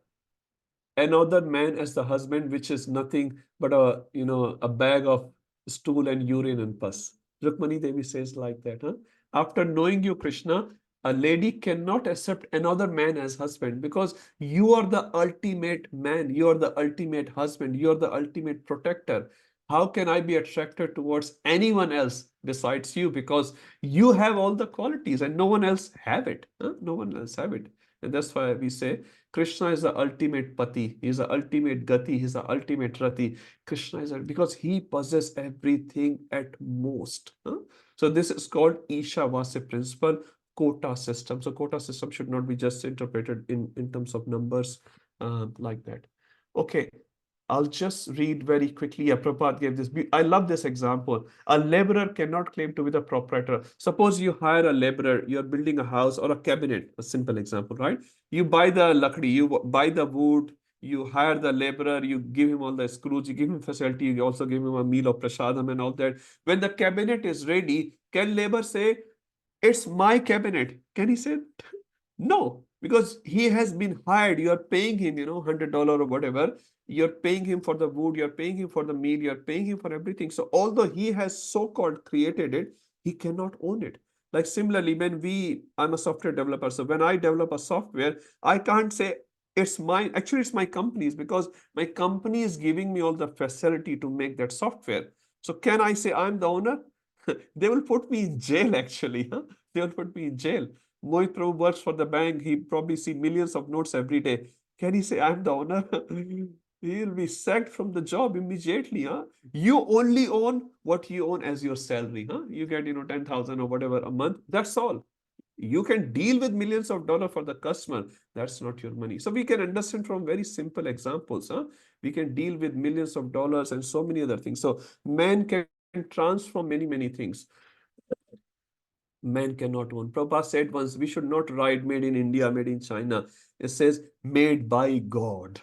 another man as the husband, which is nothing but a bag of stool and urine and pus. Rukmani Devi says like that. Huh? After knowing you, Krishna, a lady cannot accept another man as husband because you are the ultimate man, you are the ultimate husband, you are the ultimate protector. How can I be attracted towards anyone else besides you? Because you have all the qualities and no one else have it. Huh? No one else have it. And that's why we say Krishna is the ultimate pati. He is the ultimate gati. He is the ultimate rati. Krishna is because he possesses everything at most. Huh? So this is called Ishavasya principle, quota system. So quota system should not be just interpreted in terms of numbers like that. Okay. I'll just read very quickly. Yeah, Prabhupada gave this. I love this example. A laborer cannot claim to be the proprietor. Suppose you hire a laborer, you're building a house or a cabinet, a simple example, right? You buy the lakdi, you buy the wood, you hire the laborer, you give him all the screws, you give him facility, you also give him a meal of prasadam and all that. When the cabinet is ready, can labor say, it's my cabinet? Can he say? No, because he has been hired. You are paying him, $100 or whatever. You're paying him for the wood, you're paying him for the meal, you're paying him for everything. So although he has so-called created it, he cannot own it. Like similarly, I'm a software developer. So when I develop a software, I can't say it's mine. Actually, it's my company's, because my company is giving me all the facility to make that software. So can I say I'm the owner? They will put me in jail, actually. Huh? They will put me in jail. Mohit Prabhu works for the bank. He probably see millions of notes every day. Can he say, I'm the owner? He'll be sacked from the job immediately. Huh? You only own what you own as your salary. Huh? You get, 10,000 or whatever a month. That's all. You can deal with millions of dollars for the customer. That's not your money. So we can understand from very simple examples. Huh? We can deal with millions of dollars and so many other things. So man can transform many, many things. Man cannot own. Prabhupada said once, we should not write made in India, made in China. It says made by God.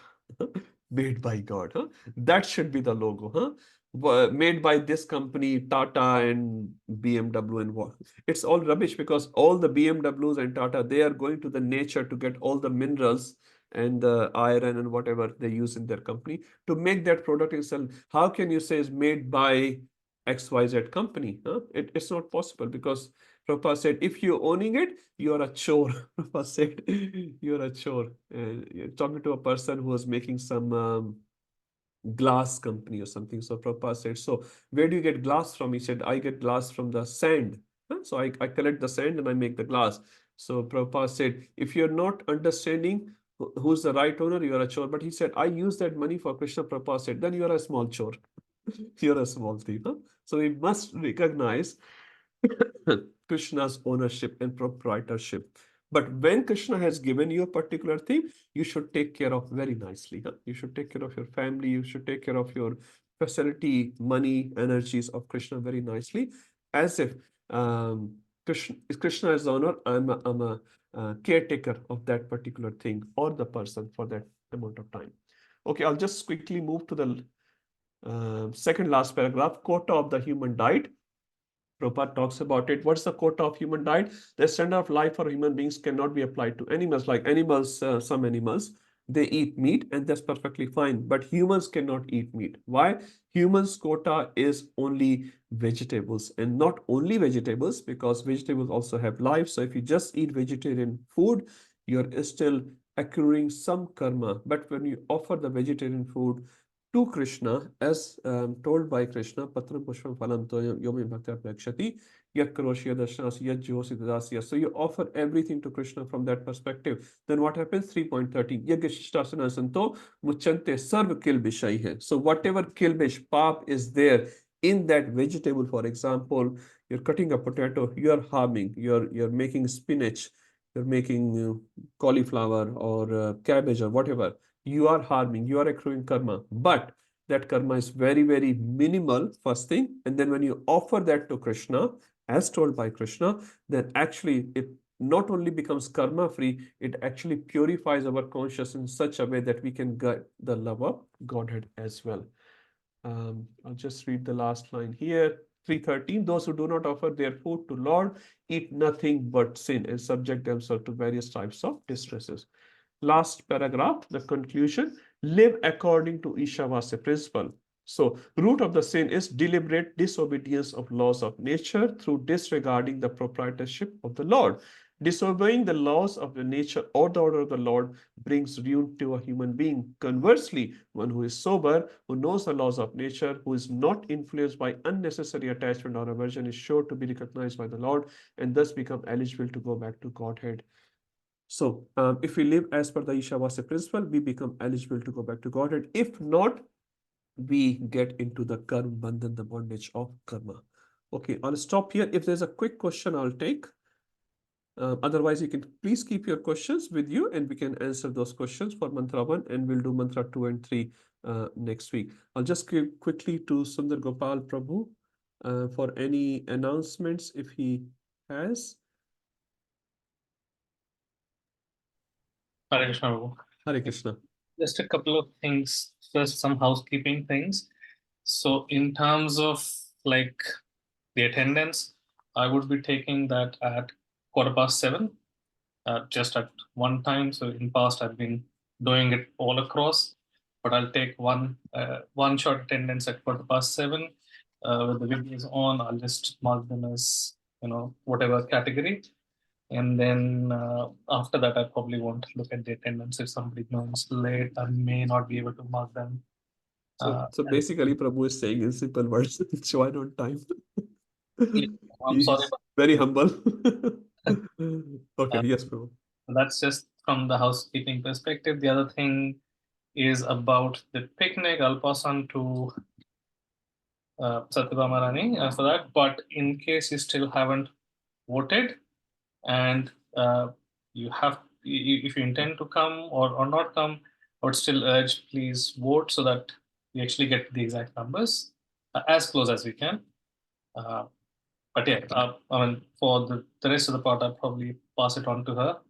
Made by God. Huh? That should be the logo. Huh? Made by this company, Tata and BMW and what. It's all rubbish, because all the BMWs and Tata, they are going to the nature to get all the minerals and the iron and whatever they use in their company to make that product and sell. How can you say it's made by XYZ company? Huh? It's not possible, because Prabhupada said, if you're owning it, you're a chore. Prabhupada said, you're a chore. You're talking to a person who was making some glass company or something. So Prabhupada said, so where do you get glass from? He said, I get glass from the sand. So I collect the sand and I make the glass. So Prabhupada said, if you're not understanding who's the right owner, you're a chore. But he said, I use that money for Krishna. Prabhupada said, then you're a small chore. You're a small thief. Huh? So we must recognize Krishna's ownership and proprietorship. But when Krishna has given you a particular thing, you should take care of very nicely. Huh? You should take care of your family. You should take care of your facility, money, energies of Krishna very nicely, as if Krishna is the owner. I'm a caretaker of that particular thing or the person for that amount of time. Okay, I'll just quickly move to the second last paragraph, quota of the human diet. Prabhupada talks about it. What's the quota of human diet? The standard of life for human beings cannot be applied to animals. Like animals, some animals, they eat meat and that's perfectly fine. But humans cannot eat meat. Why? Humans' quota is only vegetables, and not only vegetables, because vegetables also have life. So if you just eat vegetarian food, you're still accruing some karma. But when you offer the vegetarian food to Krishna, as told by Krishna, Patram Pushpam Phalam Toyam Yomi Bhakta Prakshati, Yat Karoshya Dashanas, Yat Jihosi Dadasya. So you offer everything to Krishna from that perspective. Then what happens? 3.13. Yagashtasana Santo Muchante Sarv Kilbishai hai. So whatever kilbish, pap is there in that vegetable, for example, you're cutting a potato, you're harming, you're making spinach, you're making cauliflower or cabbage or whatever. You are harming, you are accruing karma, but that karma is very, very minimal, first thing. And then when you offer that to Krishna, as told by Krishna, then actually it not only becomes karma free, it actually purifies our consciousness in such a way that we can get the love of Godhead as well. I'll just read the last line here. 3.13, those who do not offer their food to Lord eat nothing but sin and subject themselves to various types of distresses. Last paragraph, the conclusion, live according to Ishavasya principle. So root of the sin is deliberate disobedience of laws of nature through disregarding the proprietorship of the Lord. Disobeying the laws of the nature or the order of the Lord brings ruin to a human being. Conversely, one who is sober, who knows the laws of nature, who is not influenced by unnecessary attachment or aversion, is sure to be recognized by the Lord and thus become eligible to go back to Godhead. So if we live as per the Ishavasya principle, we become eligible to go back to Godhead. If not, we get into the karma bandhan, the bondage of karma. Okay, I'll stop here. If there's a quick question, I'll take. Otherwise, you can please keep your questions with you and we can answer those questions for mantra 1 and we'll do mantra 2 and 3 next week. I'll just give quickly to Sundar Gopal Prabhu for any announcements if he has. Hare Krishna, Prabhu. Hare Krishna. Just a couple of things. First, some housekeeping things. So in terms of like the attendance, I would be taking that at 7:15, just at one time. So in past, I've been doing it all across, but I'll take one short attendance at 7:15. With the videos on, I'll just mark them as, whatever category. And then after that, I probably won't look at the attendance. If somebody joins late, I may not be able to mark them. So basically, Prabhu is saying in simple words, join on time. I'm sorry. Very humble. Okay, yes, Prabhu. That's just from the housekeeping perspective. The other thing is about the picnic. I'll pass on to Satyabhama Rani for that. But in case you still haven't voted and if you intend to come or not come, I would still urge, please vote so that we actually get the exact numbers as close as we can. But yeah, I mean, for the rest of the part, I'll probably pass it on to her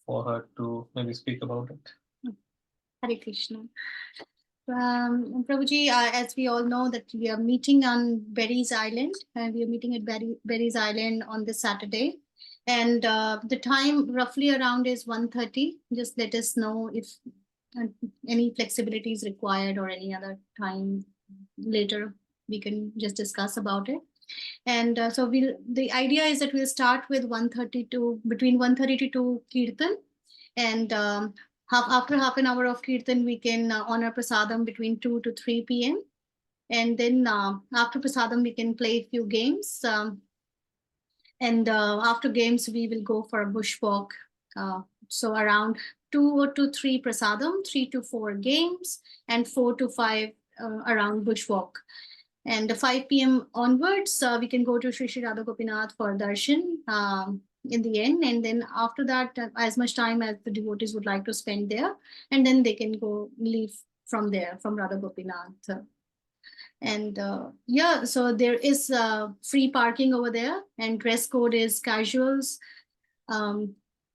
for her to maybe speak about it. Hare Krishna. Prabhuji, as we all know that we are meeting on Berries Island, and we are meeting at Berries Island on this Saturday. And the time roughly around is 1:30. Just let us know if any flexibility is required or any other time later. We can just discuss about it. And so the idea is that we'll start with 1:30 between 1:30 to Kirtan. And after half an hour of Kirtan, we can honor Prasadam between 2 to 3 p.m. And then after Prasadam, we can play a few games. And after games, we will go for a bushwalk. So around 2 to 3 Prasadam, 3 to 4 games, and 4 to 5 around bushwalk. And 5 p.m. onwards, we can go to Sri Sri Radha Gopinath for darshan in the end. And then after that, as much time as the devotees would like to spend there, and then they can leave from there, from Radha Gopinath. And yeah, so there is free parking over there, and dress code is casuals.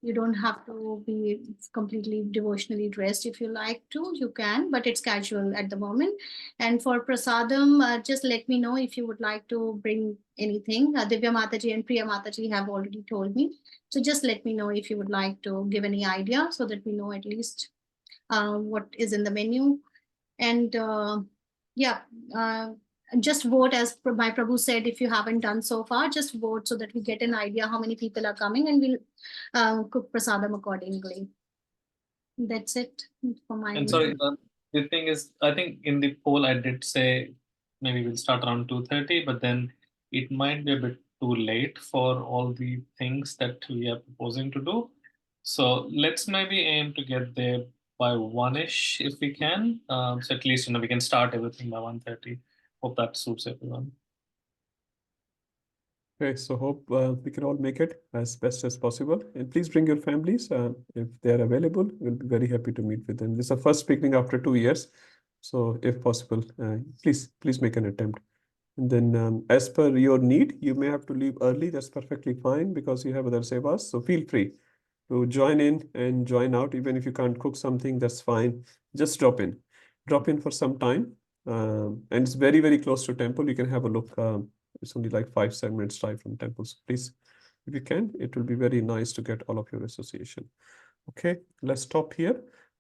You don't have to be completely devotionally dressed. If you like to, you can, but it's casual at the moment. And for Prasadam, just let me know if you would like to bring anything. Divya Mataji and Priya Mataji have already told me. So just let me know if you would like to give any idea so that we know at least what is in the menu. And yeah, just vote, as my Prabhu said. If you haven't done so far, just vote so that we get an idea how many people are coming, and we'll cook prasadam accordingly. That's it for my. And sorry, the thing is, I think in the poll I did say maybe we'll start around 2:30, but then it might be a bit too late for all the things that we are proposing to do. So let's maybe aim to get there by 1-ish if we can. So at least we can start everything by 1:30. Hope that suits everyone. Okay, so hope we can all make it as best as possible. And please bring your families if they are available. We'll be very happy to meet with them. This is the first picnic after 2 years. So if possible, please make an attempt. And then as per your need, you may have to leave early. That's perfectly fine because you have other sevas. So feel free to join in and join out. Even if you can't cook something, that's fine. Just drop in. Drop in for some time. And it's very, very close to temple. You can have a look. It's only like 5-7 minutes drive from temple. So please, if you can, it will be very nice to get all of your association. Okay, let's stop here.